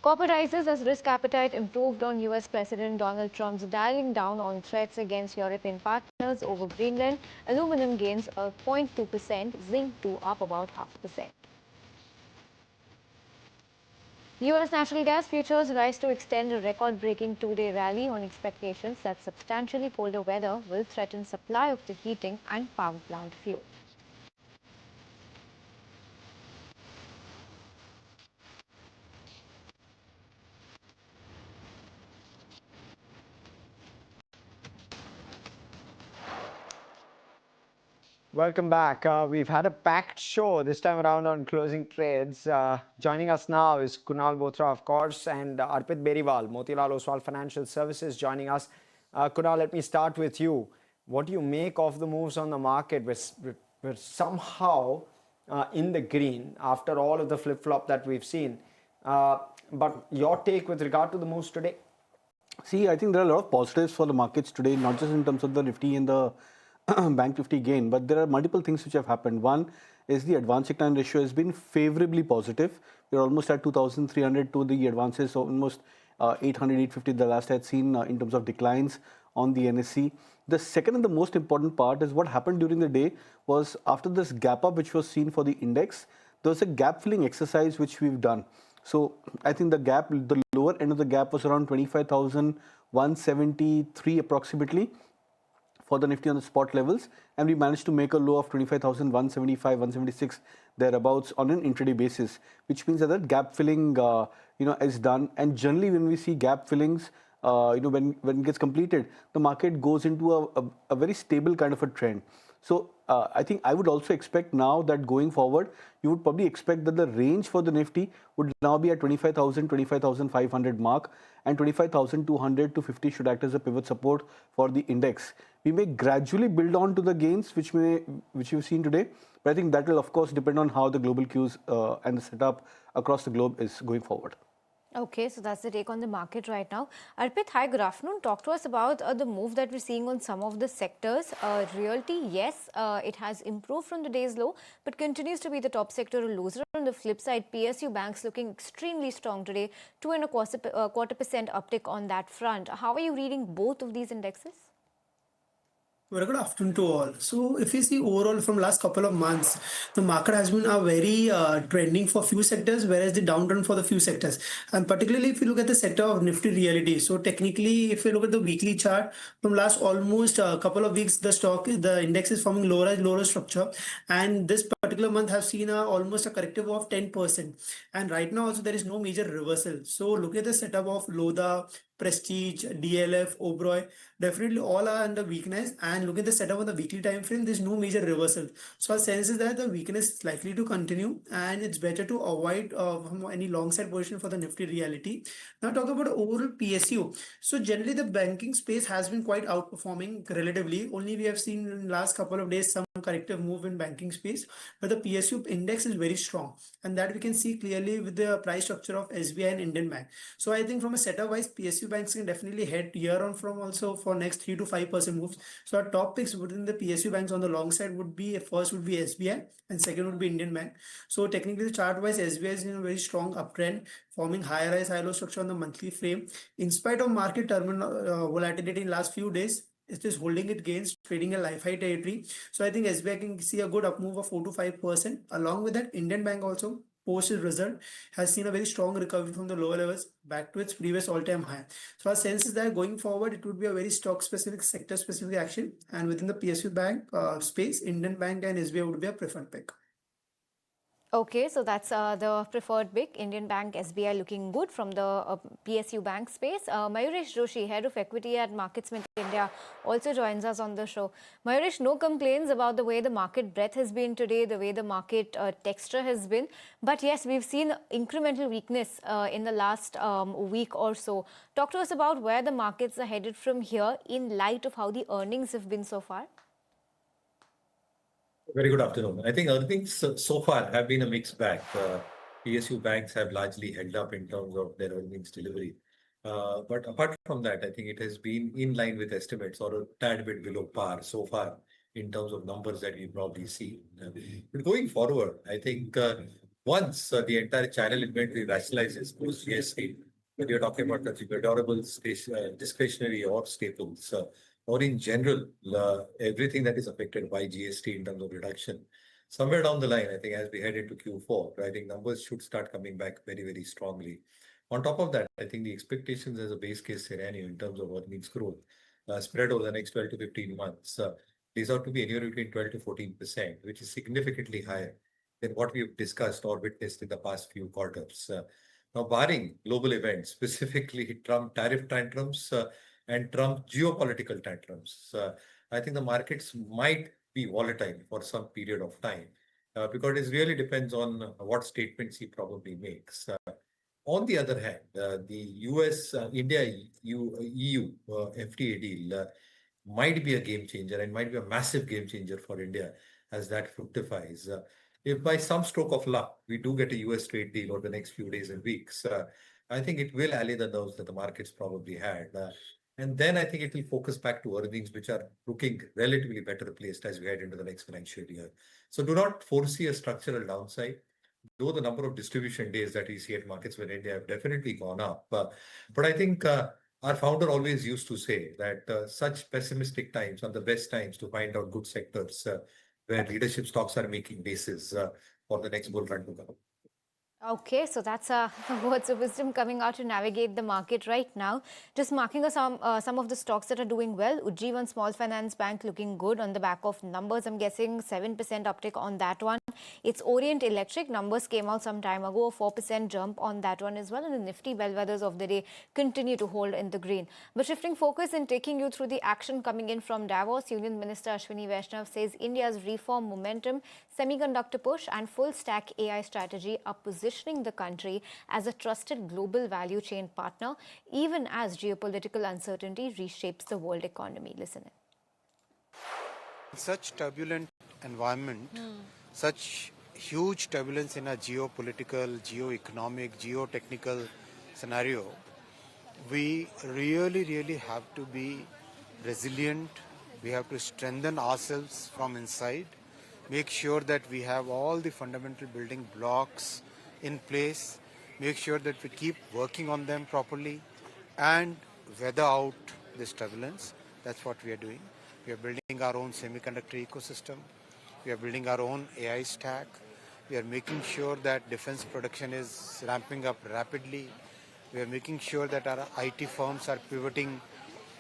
Copper rises as risk appetite improved on US President Donald Trump's dialing down on threats against European partners over Greenland. Aluminum gains a 0.2%, zinc too up about 0.5%. US natural gas futures rise to extend a record-breaking two-day rally on expectations that substantially colder weather will threaten supply of the heating and power plant fuel. Welcome back. We've had a packed show this time around on closing trades. Joining us now is Kunal Bothra, of course, and Arpit Beriwal, Motilal Oswal Financial Services, joining us. Kunal, let me start with you. What do you make of the moves on the market? We're somehow in the green after all of the flip-flop that we've seen. But your take with regard to the moves today? See, I think there are a lot of positives for the markets today, not just in terms of the Nifty and the Bank Nifty gain, but there are multiple things which have happened. One is the advance decline ratio has been favorably positive. We're almost at 2,300 to the advances, so almost 800, 850 the last I had seen in terms of declines on the NSE. The second and the most important part is what happened during the day was after this gap up which was seen for the index, there was a gap filling exercise which we've done. So I think the lower end of the gap was around 25,173 approximately for the Nifty on the spot levels, and we managed to make a low of 25,175, 176 thereabouts on an intraday basis, which means that gap filling is done. And generally when we see gap fillings, when it gets completed, the market goes into a very stable kind of a trend. So I think I would also expect now that going forward, you would probably expect that the range for the Nifty would now be at 25,000, 25,500 mark, and 25,200 to 50 should act as a pivot support for the index. We may gradually build on to the gains which you've seen today, but I think that will of course depend on how the global cues and the setup across the globe is going forward. Okay, so that's the take on the market right now. Arpit, hi, good afternoon. Talk to us about the move that we're seeing on some of the sectors. Realty, yes, it has improved from the day's low, but continues to be the top sector loser. On the flip side, PSU banks looking extremely strong today, 2.25% uptick on that front. How are you reading both of these indexes? Very good afternoon to all. So, if you see overall from last couple of months, the market has been a very trending for few sectors, whereas the downturn for the few sectors. And particularly if you look at the sector of Nifty Realty. So, technically, if you look at the weekly chart from last almost a couple of weeks, the index is forming lower structure, and this particular month have seen almost a corrective of 10%. And right now also there is no major reversal. So, look at the setup of Loda, Prestige, DLF, Oberoi, definitely all are under weakness. And look at the setup on the weekly time frame, there's no major reversal. So our sense is that the weakness is likely to continue, and it's better to avoid any long side position for the Nifty Reality. Now talk about overall PSU. So generally the banking space has been quite outperforming relatively. Only we have seen in last couple of days some corrective move in banking space, but the PSU index is very strong, and that we can see clearly with the price structure of SBI and Indian Bank. So I think from a setup wise, PSU banks can definitely head year on from also for next 3 to 5% moves. So our top picks within the PSU banks on the long side would be, first would be SBI and second would be Indian Bank. So technically the chart wise, SBI is in a very strong uptrend, forming higher rise, high low structure on the monthly frame. In spite of market volatility in last few days, it is holding its gains, trading a life high territory. So I think SBI can see a good up move of 4 to 5%. Along with that, Indian Bank also post its result has seen a very strong recovery from the lower levels back to its previous all-time high. So our sense is that going forward, it would be a very stock-specific, sector-specific action, and within the PSU bank space, Indian Bank and SBI would be a preferred pick. Okay, so that's the preferred pick. Indian Bank, SBI looking good from the PSU bank space. Mayuresh Joshi, head of equity at Marketsmith India, also joins us on the show. Mayuresh, no complaints about the way the market breadth has been today, the way the market texture has been. But yes, we've seen incremental weakness in the last week or so. Talk to us about where the markets are headed from here in light of how the earnings have been so far. Very good afternoon. I think earnings so far have been a mixed bag. PSU banks have largely held up in terms of their earnings delivery. But apart from that, I think it has been in line with estimates or a tad bit below par so far in terms of numbers that we probably see. But going forward, I think once the entire channel inventory rationalizes post GST, when you're talking about consumer durables, discretionary or staples, or in general, everything that is affected by GST in terms of reduction. Somewhere down the line, I think as we head into Q4, I think numbers should start coming back very, very strongly. On top of that, I think the expectations as a base case scenario in terms of earnings growth spread over the next 12 to 15 months is out to be anywhere between 12 to 14%, which is significantly higher than what we've discussed or witnessed in the past few quarters. Now, barring global events, specifically Trump tariff tantrums, and Trump geopolitical tantrums, I think the markets might be volatile for some period of time because it really depends on what statements he probably makes. On the other hand, the US, India, EU FTA deal might be a game changer and might be a massive game changer for India as that fructifies. If by some stroke of luck we do get a US trade deal over the next few days and weeks, I think it will allay the nerves that the markets probably had. And then I think it will focus back to earnings, which are looking relatively better placed as we head into the next financial year. So do not foresee a structural downside, though the number of distribution days that we see at Marketsmith India have definitely gone up. But I think our founder always used to say that such pessimistic times are the best times to find out good sectors where leadership stocks are making bases for the next bull run to come. Okay, so that's words of wisdom coming out to navigate the market right now. Just marking some of the stocks that are doing well. Ujjivan Small Finance Bank looking good on the back of numbers. I'm guessing 7% uptick on that one. It's Orient Electric. Numbers came out some time ago. A 4% jump on that one as well. And the Nifty bellwethers of the day continue to hold in the green. But shifting focus and taking you through the action coming in from Davos, Union Minister Ashwini Vaishnav says India's reform momentum, semiconductor push and full stack AI strategy are positioning the country as a trusted global value chain partner, even as geopolitical uncertainty reshapes the world economy. Listen in. Such turbulent environment, such huge turbulence in our geopolitical, geo-economic, geotechnical scenario, we really have to be resilient. We have to strengthen ourselves from inside, make sure that we have all the fundamental building blocks in place, make sure that we keep working on them properly and weather out this turbulence. That's what we are doing. We are building our own semiconductor ecosystem. We are building our own AI stack. We are making sure that defense production is ramping up rapidly. We are making sure that our IT firms are pivoting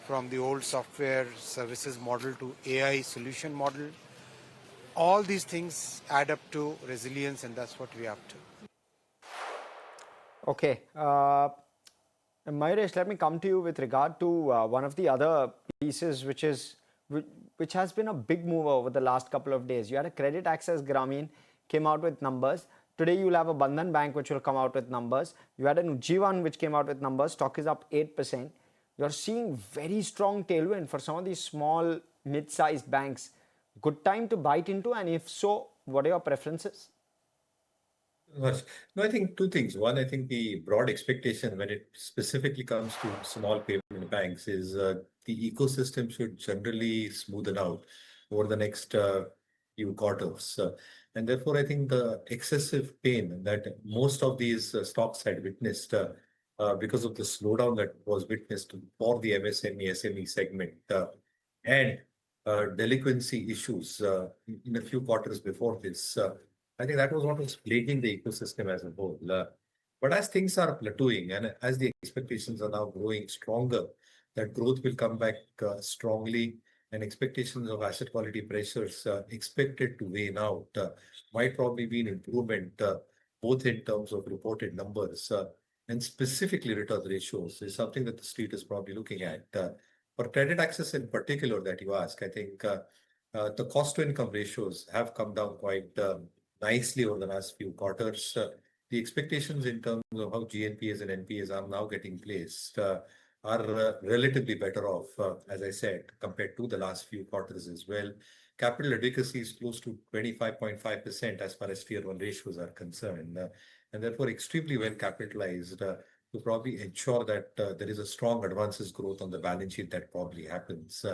from the old software services model to AI solution model. All these things add up to resilience, and that's what we are up to. Okay. Mayuresh, let me come to you with regard to one of the other pieces which has been a big mover over the last couple of days. You had a Credit Access Grameen came out with numbers. Today you'll have a Bandhan Bank which will come out with numbers. You had an Ujjivan which came out with numbers. Stock is up 8%. You're seeing very strong tailwind for some of these small mid-sized banks. Good time to bite into, and if so, what are your preferences? Harsh. No, I think two things. One, I think the broad expectation when it specifically comes to small payment banks is the ecosystem should generally smoothen out over the next few quarters. And therefore, I think the excessive pain that most of these stocks had witnessed because of the slowdown that was witnessed for the MSME, SME segment and delinquency issues in a few quarters before this. I think that was what was plaguing the ecosystem as a whole. But as things are plateauing and as the expectations are now growing stronger, that growth will come back strongly, and expectations of asset quality pressures expected to wane out might probably be an improvement both in terms of reported numbers and specifically return ratios is something that the street is probably looking at. For credit access in particular that you ask, I think the cost to income ratios have come down quite nicely over the last few quarters. The expectations in terms of how GNPAs and NPAs are now getting placed are relatively better off, as I said, compared to the last few quarters as well. Capital adequacy is close to 25.5% as far as Tier 1 ratios are concerned, and therefore extremely well capitalized to probably ensure that there is a strong advances growth on the balance sheet that probably happens.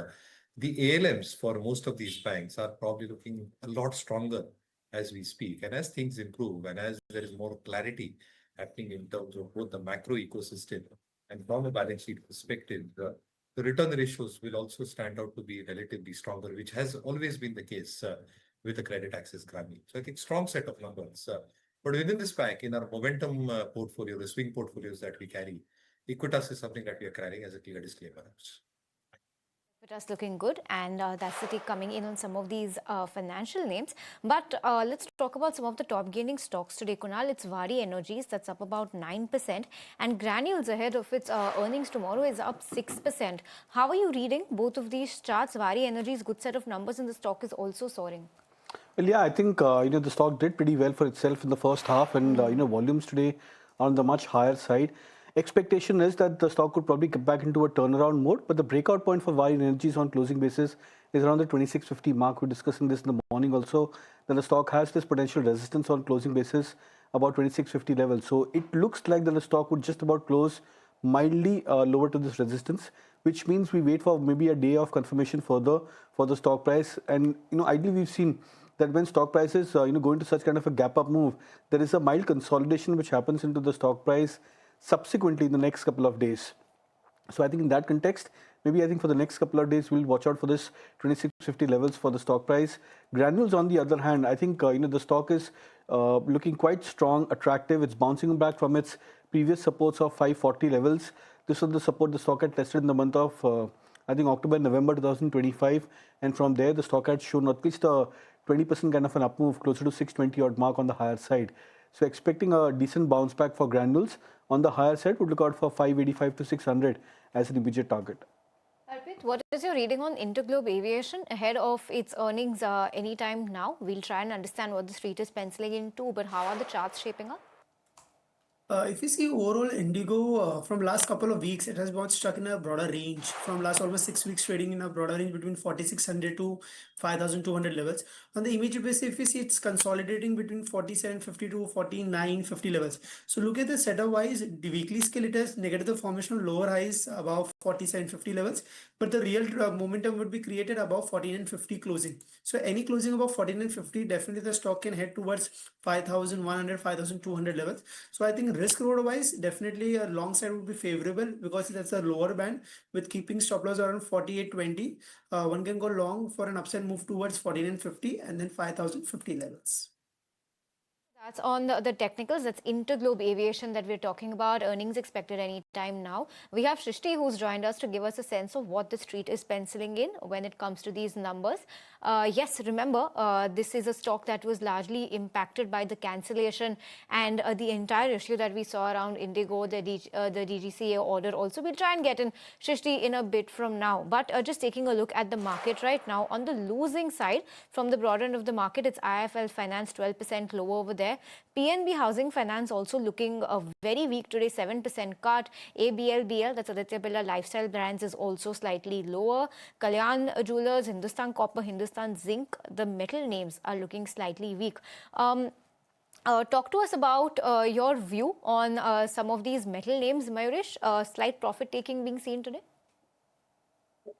The ALMs for most of these banks are probably looking a lot stronger as we speak. And as things improve and as there is more clarity happening in terms of both the macro ecosystem and from a balance sheet perspective, the return ratios will also stand out to be relatively stronger, which has always been the case with the credit access Grameen. So I think strong set of numbers. But within this bank, in our momentum portfolio, the swing portfolios that we carry, Equitas is something that we are carrying as a clear disclaimer. Equitas looking good, and that's the take coming in on some of these financial names. But let's talk about some of the top gaining stocks today. Kunal, it's Vari Energies that's up about 9%, and Granules ahead of its earnings tomorrow is up 6%. How are you reading both of these charts? Vari Energies, good set of numbers, and the stock is also soaring. Well, yeah, I think the stock did pretty well for itself in the first half, and volumes today are on the much higher side. Expectation is that the stock could probably get back into a turnaround mode, but the breakout point for Vari Energies on closing basis is around the 2650 mark. We're discussing this in the morning also, that the stock has this potential resistance on closing basis about 2650 level. So it looks like that the stock would just about close mildly lower to this resistance, which means we wait for maybe a day of confirmation further for the stock price. And ideally we've seen that when stock prices go into such kind of a gap up move, there is a mild consolidation which happens into the stock price subsequently in the next couple of days. So I think in that context, maybe I think for the next couple of days, we'll watch out for this 2650 levels for the stock price. Granules, on the other hand, I think the stock is looking quite strong, attractive. It's bouncing back from its previous supports of 540 levels. This was the support the stock had tested in the month of I think October, November 2025, and from there the stock had shown at least a 20% kind of an up move closer to 620 odd mark on the higher side. So expecting a decent bounce back for Granules. On the higher side, would look out for 585 to 600 as an immediate target. Arpit, what is your reading on Interglobe Aviation ahead of its earnings anytime now? We'll try and understand what the street is penciling into, but how are the charts shaping up? If you see overall Indigo from last couple of weeks, it has been stuck in a broader range from last almost 6 weeks trading in a broader range between 4,600 to 5,200 levels. On the immediate basis, if you see it's consolidating between 4,750 to 4,950 levels. So look at the setup wise, the weekly scale it has negative formation of lower highs above 4,750 levels, but the real momentum would be created above 4,950 closing. So any closing above 4,950, definitely the stock can head towards 5,100, 5,200 levels. So I think risk reward wise, definitely a long side would be favorable because that's a lower band with keeping stop loss around 48.20. One can go long for an upside move towards 49.50 and then 5,050 levels. That's on the technicals. That's Interglobe Aviation that we're talking about. Earnings expected any time now. We have Shrishti who's joined us to give us a sense of what the street is penciling in when it comes to these numbers. Yes, remember, this is a stock that was largely impacted by the cancellation and the entire issue that we saw around Indigo, the DGCA order also. We'll try and get in Shrishti in a bit from now. But just taking a look at the market right now, on the losing side, from the broad end of the market, it's IIFL Finance 12% lower over there. PNB Housing Finance also looking very weak today, 7% cut. ABLBL, that's Aditya Birla Lifestyle Brands, is also slightly lower. Kalyan Jewelers, Hindustan Copper, Hindustan Zinc, the metal names are looking slightly weak. Talk to us about your view on some of these metal names, Mayuresh. Slight profit taking being seen today?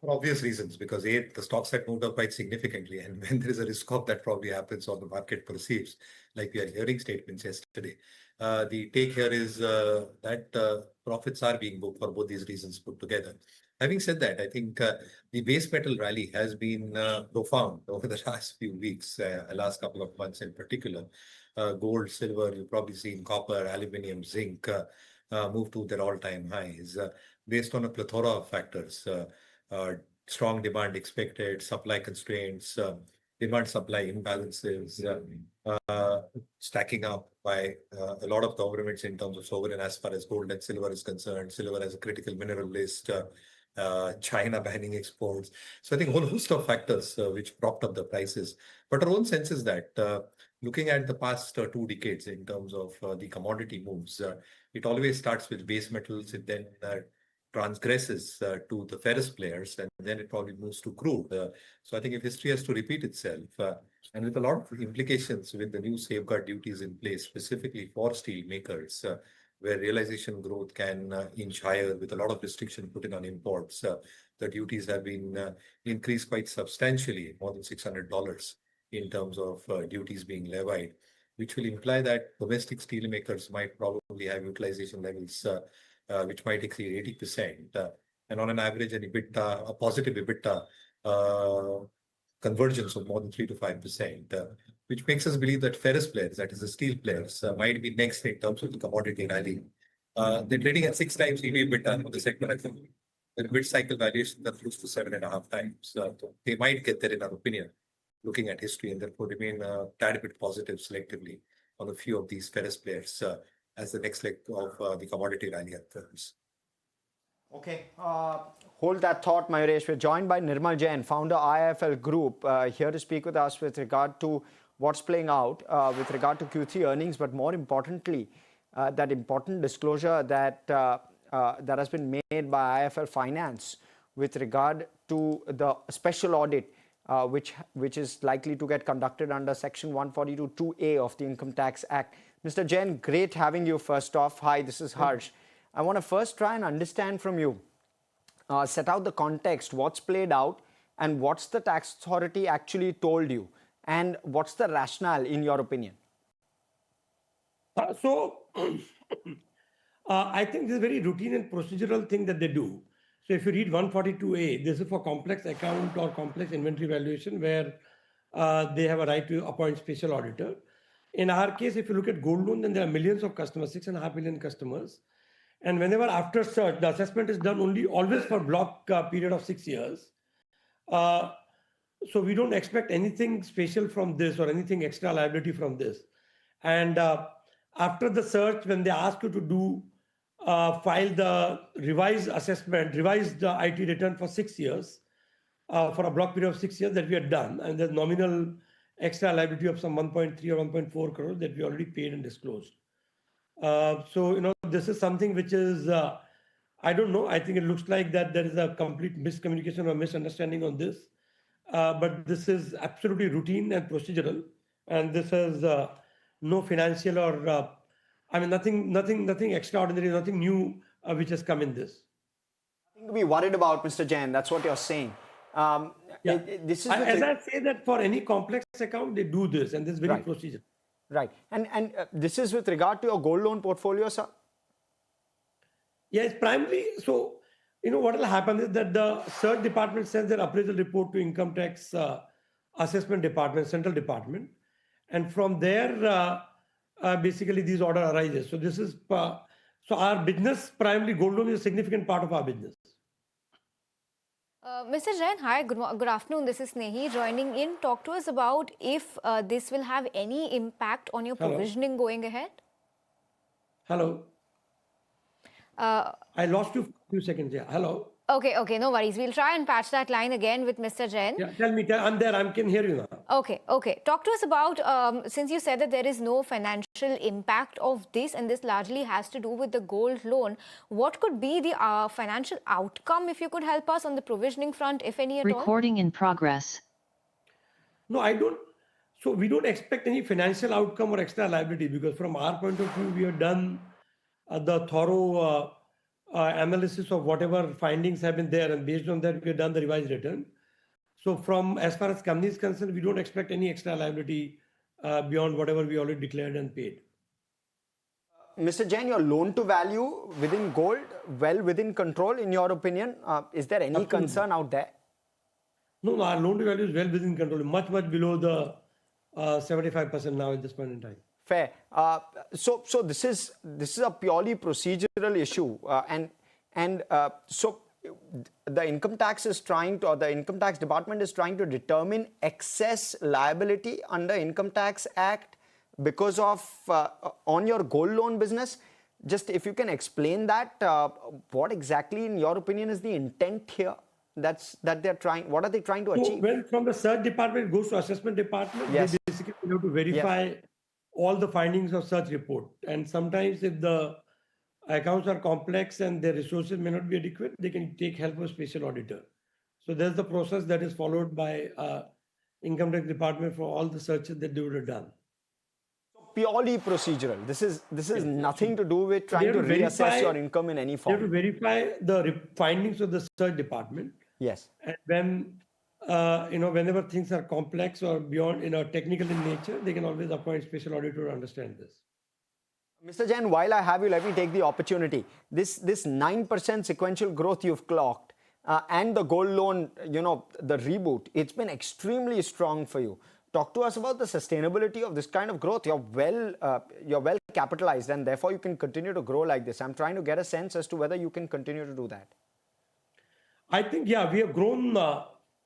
For obvious reasons, because the stocks had moved up quite significantly, and when there is a risk off, that probably happens or the market perceives, like we are hearing statements yesterday. The take here is that profits are being booked for both these reasons put together. Having said that, I think the base metal rally has been profound over the last few weeks, last couple of months in particular. Gold, silver, you've probably seen copper, aluminium, zinc move to their all-time highs based on a plethora of factors. Strong demand expected, supply constraints, demand-supply imbalances, stacking up by a lot of governments in terms of sovereign as far as gold and silver is concerned, silver as a critical mineral list, China banning exports. So I think a whole host of factors which propped up the prices. But our own sense is that looking at the past 2 decades in terms of the commodity moves, it always starts with base metals, it then transgresses to the ferrous players, and then it probably moves to crude. So I think if history has to repeat itself, and with a lot of implications with the new safeguard duties in place, specifically for steel makers, where realization growth can inch higher with a lot of restriction put in on imports, the duties have been increased quite substantially, more than $600 in terms of duties being levied, which will imply that domestic steel makers might probably have utilization levels which might exceed 80%, and on an average, an EBITDA, a positive EBITDA convergence of more than 3 to 5%, which makes us believe that ferrous players, that is the steel players, might be next in terms of the commodity rally. They're trading at 6 times EV/EBITDA for the sector. I think the mid-cycle valuation that close to 7.5 times. So they might get there in our opinion, looking at history, and therefore remain a tad bit positive selectively on a few of these ferrous players as the next leg of the commodity rally occurs. Okay, hold that thought, Mayuresh. We're joined by Nirmal Jain, founder IIFL Group, here to speak with us with regard to what's playing out with regard to Q3 earnings, but more importantly, that important disclosure that that has been made by IIFL Finance with regard to the special audit which is likely to get conducted under Section 142(2)A of the Income Tax Act. Mr. Jain, great having you first off. Hi, this is Harsh. I want to first try and understand from you, set out the context, what's played out and what's the tax authority actually told you and what's the rationale in your opinion? I think this is a very routine and procedural thing that they do. So if you read 142A, this is for complex account or complex inventory valuation where they have a right to appoint special auditor. In our case, if you look at gold loan, then there are millions of customers, 6.5 million customers. And whenever after search, the assessment is done always for block period of 6 years. So we don't expect anything special from this or anything extra liability from this. And after the search, when they ask you to do file the revised assessment, revised IT return for 6 years, for a block period of 6 years that we had done, and there's nominal extra liability of some 1.3 or 1.4 crore that we already paid and disclosed. So, this is something which is, I don't know. I think it looks like that there is a complete miscommunication or misunderstanding on this. But this is absolutely routine and procedural. And this is no financial or, nothing extraordinary, nothing new which has come in this. Nothing to be worried about, Mr. Jain. That's what you're saying. Yeah. This is As I say that for any complex account, they do this, and this is very Right. procedural. Right. And this is with regard to your gold loan portfolio, sir? Yes, primarily. So, what will happen is that the CERT department sends their appraisal report to income tax assessment department, central department. And from there, basically these order arises. So this is, so our business, primarily gold loan is a significant part of our business. Mr. Jain, hi, good afternoon. This is Snehi joining in. Talk to us about if this will have any impact on your Hello. provisioning going ahead. Hello. I lost you for a few seconds. Yeah. Hello. Okay, no worries. We'll try and patch that line again with Mr. Jain. Yeah, tell me. I'm there. I can hear you now. Okay. Talk to us about, since you said that there is no financial impact of this and this largely has to do with the gold loan, what could be the financial outcome, if you could help us on the provisioning front, if any at all? Recording in progress. No, I don't. So we don't expect any financial outcome or extra liability because from our point of view, we have done the thorough analysis of whatever findings have been there, and based on that, we have done the revised return. So from as far as company is concerned, we don't expect any extra liability beyond whatever we already declared and paid. Mr. Jain, your loan to value within gold, well within control, in your opinion. Is there any concern out there? No, our loan to value is well within control, much below the 75% now at this point in time. Fair. So this is a purely procedural issue, so the income tax is trying to, or the income tax department is trying to determine excess liability under Income Tax Act because of on your gold loan business. Just if you can explain that, what exactly, in your opinion, is the intent here? That they're trying. What are they trying to achieve? Well, from the CERT department, it goes to assessment department. Yes. They basically have to verify all the findings of such report. And sometimes if the accounts are complex and their resources may not be adequate, they can take help of a special auditor. So there's the process that is followed by income tax department for all the searches that they would have done. Purely procedural. This is nothing to do with trying to reassess your income in any form. They have to verify the findings of the CERT department. Yes. And then, whenever things are complex or beyond, technical in nature, they can always appoint special auditor to understand this. Mr. Jain, while I have you, let me take the opportunity. This 9% sequential growth you've clocked and the gold loan, the reboot, it's been extremely strong for you. Talk to us about the sustainability of this kind of growth. You're well capitalized, and therefore you can continue to grow like this. I'm trying to get a sense as to whether you can continue to do that. I think, we have grown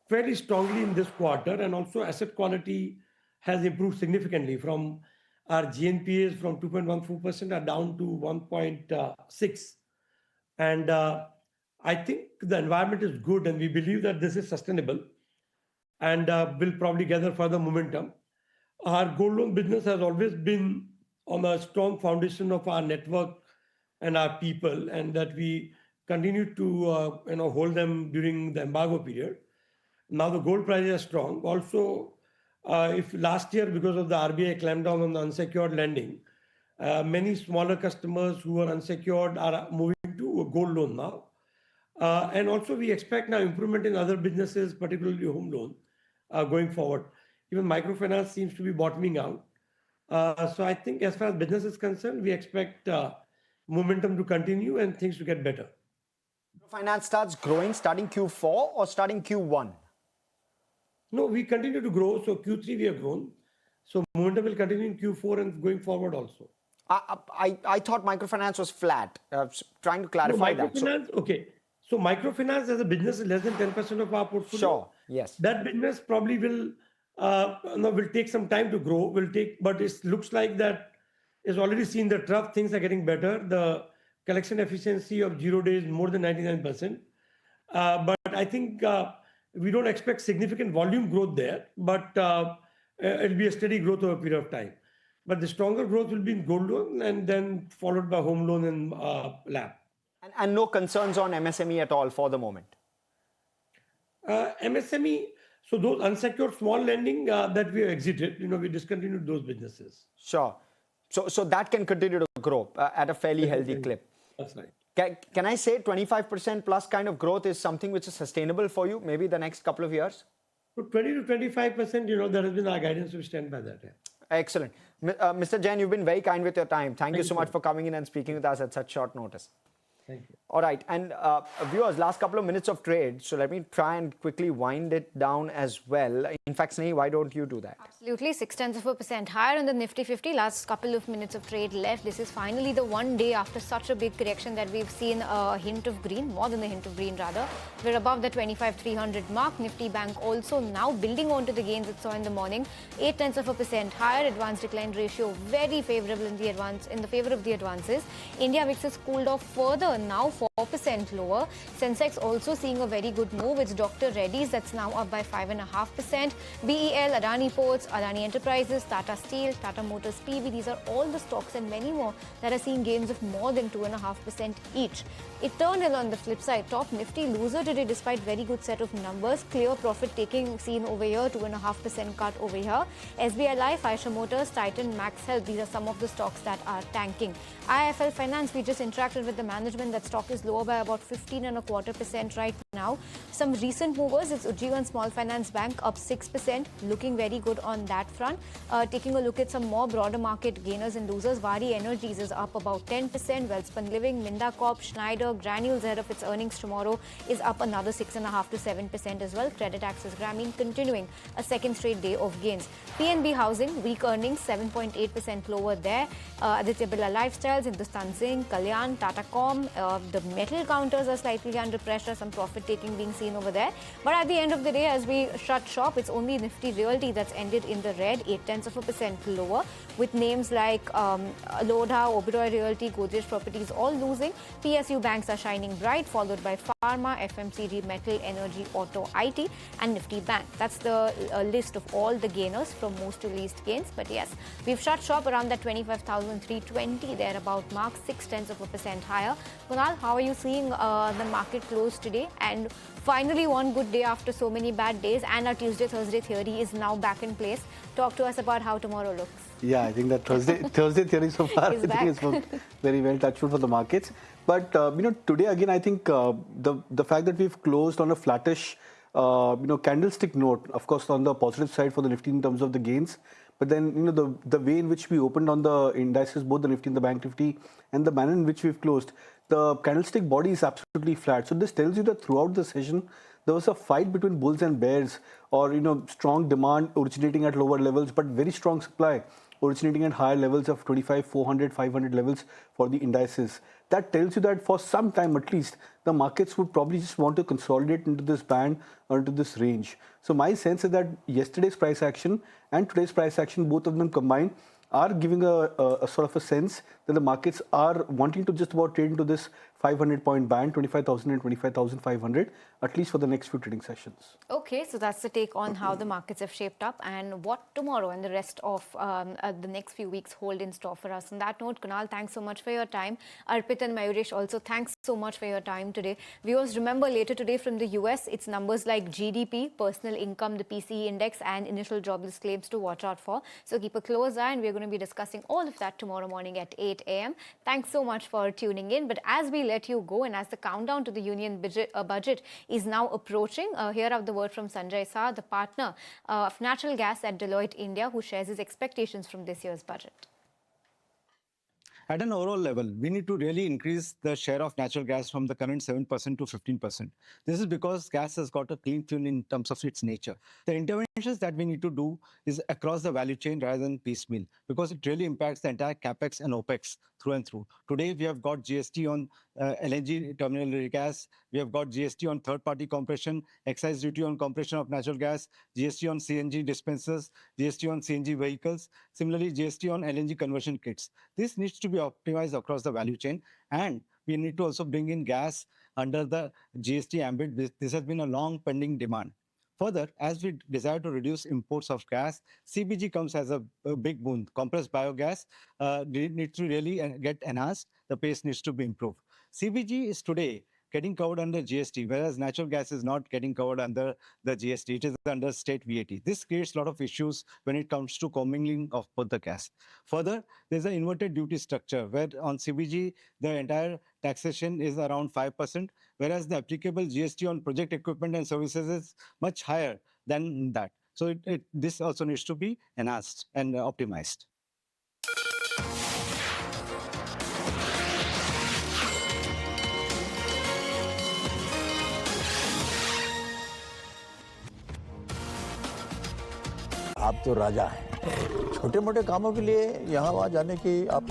fairly strongly in this quarter, and also asset quality has improved significantly. From our GNPAs from 2.14% are down to 1.6. And I think the environment is good, and we believe that this is sustainable and will probably gather further momentum. Our gold loan business has always been on a strong foundation of our network and our people, and that we continue to hold them during the embargo period. Now the gold prices are strong. Also, if last year, because of the RBI clampdown on the unsecured lending, many smaller customers who are unsecured are moving to a gold loan now. And also we expect now improvement in other businesses, particularly home loan, going forward. Even microfinance seems to be bottoming out. So I think as far as business is concerned, we expect momentum to continue and things to get better. Finance starts growing starting Q4 or starting Q1? No, we continue to grow. So Q3 we have grown. So momentum will continue in Q4 and going forward also. I thought microfinance was flat. Trying to clarify that. Okay. So microfinance as a business is less than 10% of our portfolio. Sure. Yes. That business probably will take some time to grow. But it looks like that is already seen the trough. Things are getting better. The collection efficiency of 0 days more than 99%. But I think we don't expect significant volume growth there. But it'll be a steady growth over a period of time. but the stronger growth will be in gold loan and then followed by home loan and LAP. And no concerns on MSME at all for the moment? MSME, so those unsecured small lending that we have exited, we discontinued those businesses. Sure. So that can continue to grow at a fairly healthy clip. That's right. Can I say 25% plus kind of growth is something which is sustainable for you, maybe the next couple of years? So 20 to 25%, that has been our guidance. We stand by that. Yeah. Excellent. Mr. Jain, you've been very kind with your time. Thank you so much for coming in and speaking with us at such short notice. Thank you. All right. And viewers, last couple of minutes of trade. So let me try and quickly wind it down as well. In fact, Snehi, why don't you do that? Absolutely, 0.6% higher on the Nifty 50. Last couple of minutes of trade left. This is finally the one day after such a big correction that we've seen a hint of green, more than a hint of green rather. We're above the 25,300 mark. Nifty Bank also now building onto the gains it saw in the morning. 0.8% higher. Advance decline ratio very favorable in the favor of the advances. India VIX has cooled off further, now 4% lower. Sensex also seeing a very good move. It's Dr. Reddy's that's now up by 5.5%. BEL, Adani Ports, Adani Enterprises, Tata Steel, Tata Motors PV. These are all the stocks and many more that are seeing gains of more than 2.5% each. It turned in on the flip side. Top Nifty loser today despite very good set of numbers. Clear profit taking seen over here, 2.5% cut over here. SBI Life, Eicher Motors, Titan, Max Health. These are some of the stocks that are tanking. IIFL Finance, we just interacted with the management. That stock is lower by about 15.25% right now. Some recent movers, it's Ujjivan Small Finance Bank up 6%, looking very good on that front. Taking a look at some more broader market gainers and losers, Vari Energies is up about 10%, Wellspun Living, Minda Corp, Schneider, Granules ahead of its earnings tomorrow is up another 6.5 to 7% as well. Credit Access Grameen continuing a second straight day of gains. PNB Housing, weak earnings, 7.8% lower there. Aditya Birla Lifestyles, Hindustan Zinc, Kalyan, Tata Com, the metal counters are slightly under pressure, some profit taking being seen over there. But at the end of the day, as we shut shop, it's only Nifty Realty that's ended in the red, 0.8% lower, with names like Lodha, Oberoi Realty, Godrej Properties all losing. PSU banks are shining bright, followed by Pharma, FMCG, Metal, Energy, Auto, IT, and Nifty Bank. That's the list of all the gainers from most to least gains. But yes, we've shut shop around that 25,320 thereabout mark, 0.6% higher. Kunal, how are you seeing the market close today? And finally, one good day after so many bad days, and our Tuesday-Thursday theory is now back in place. Talk to us about how tomorrow looks. Yeah, I think that Thursday theory so far I think has worked very well, touchwood for the markets. But today again, I think the fact that we've closed on a flattish candlestick note, of course, on the positive side for the Nifty in terms of the gains. But then, the way in which we opened on the indices, both the Nifty and the Bank Nifty, and the manner in which we've closed, the candlestick body is absolutely flat. So this tells you that throughout the session, there was a fight between bulls and bears, or strong demand originating at lower levels, but very strong supply originating at higher levels of 25, 400, 500 levels for the indices. That tells you that for some time at least, the markets would probably just want to consolidate into this band or into this range. So my sense is that yesterday's price action and today's price action, both of them combined, are giving a sort of a sense that the markets are wanting to just about trade into this 500-point band, 25,000 and 25,500, at least for the next few trading sessions. Okay, so that's the take on how the markets have shaped up and what tomorrow and the rest of the next few weeks hold in store for us. On that note, Kunal, thanks so much for your time. Arpit and Mayuresh also, thanks so much for your time today. Viewers, remember later today from the US, it's numbers like GDP, personal income, the PCE index, and initial jobless claims to watch out for. So keep a close eye, and we're going to be discussing all of that tomorrow morning at 8 a.m. Thanks so much for tuning in. But as we let you go and as the countdown to the union budget is now approaching, here are the word from Sanjay Saha, the partner of natural gas at Deloitte India, who shares his expectations from this year's budget. At an overall level, we need to really increase the share of natural gas from the current 7% to 15%. This is because gas has got a clean fuel in terms of its nature. The interventions that we need to do is across the value chain rather than piecemeal, because it really impacts the entire capex and opex through and through. Today, we have got GST on LNG terminal gas. We have got GST on third-party compression, excise duty on compression of natural gas, GST on CNG dispensers, GST on CNG vehicles, similarly GST on LNG conversion kits. This needs to be optimized across the value chain, and we need to also bring in gas under the GST ambit. This has been a long pending demand. Further, as we desire to reduce imports of gas, CBG comes as a big boon. Compressed biogas needs to really get enhanced. The pace needs to be improved. CBG is today getting covered under GST, whereas natural gas is not getting covered under the GST. It is under state VAT. This creates a lot of issues when it comes to commingling of both the gas. Further, there's an inverted duty structure where on CBG, the entire taxation is around 5%, whereas the applicable GST on project equipment and services is much higher than that. So this also needs to be enhanced and optimized. आप तो राजा हैं। छोटे मोटे कामों के लिए यहाँ वहाँ जाने की आप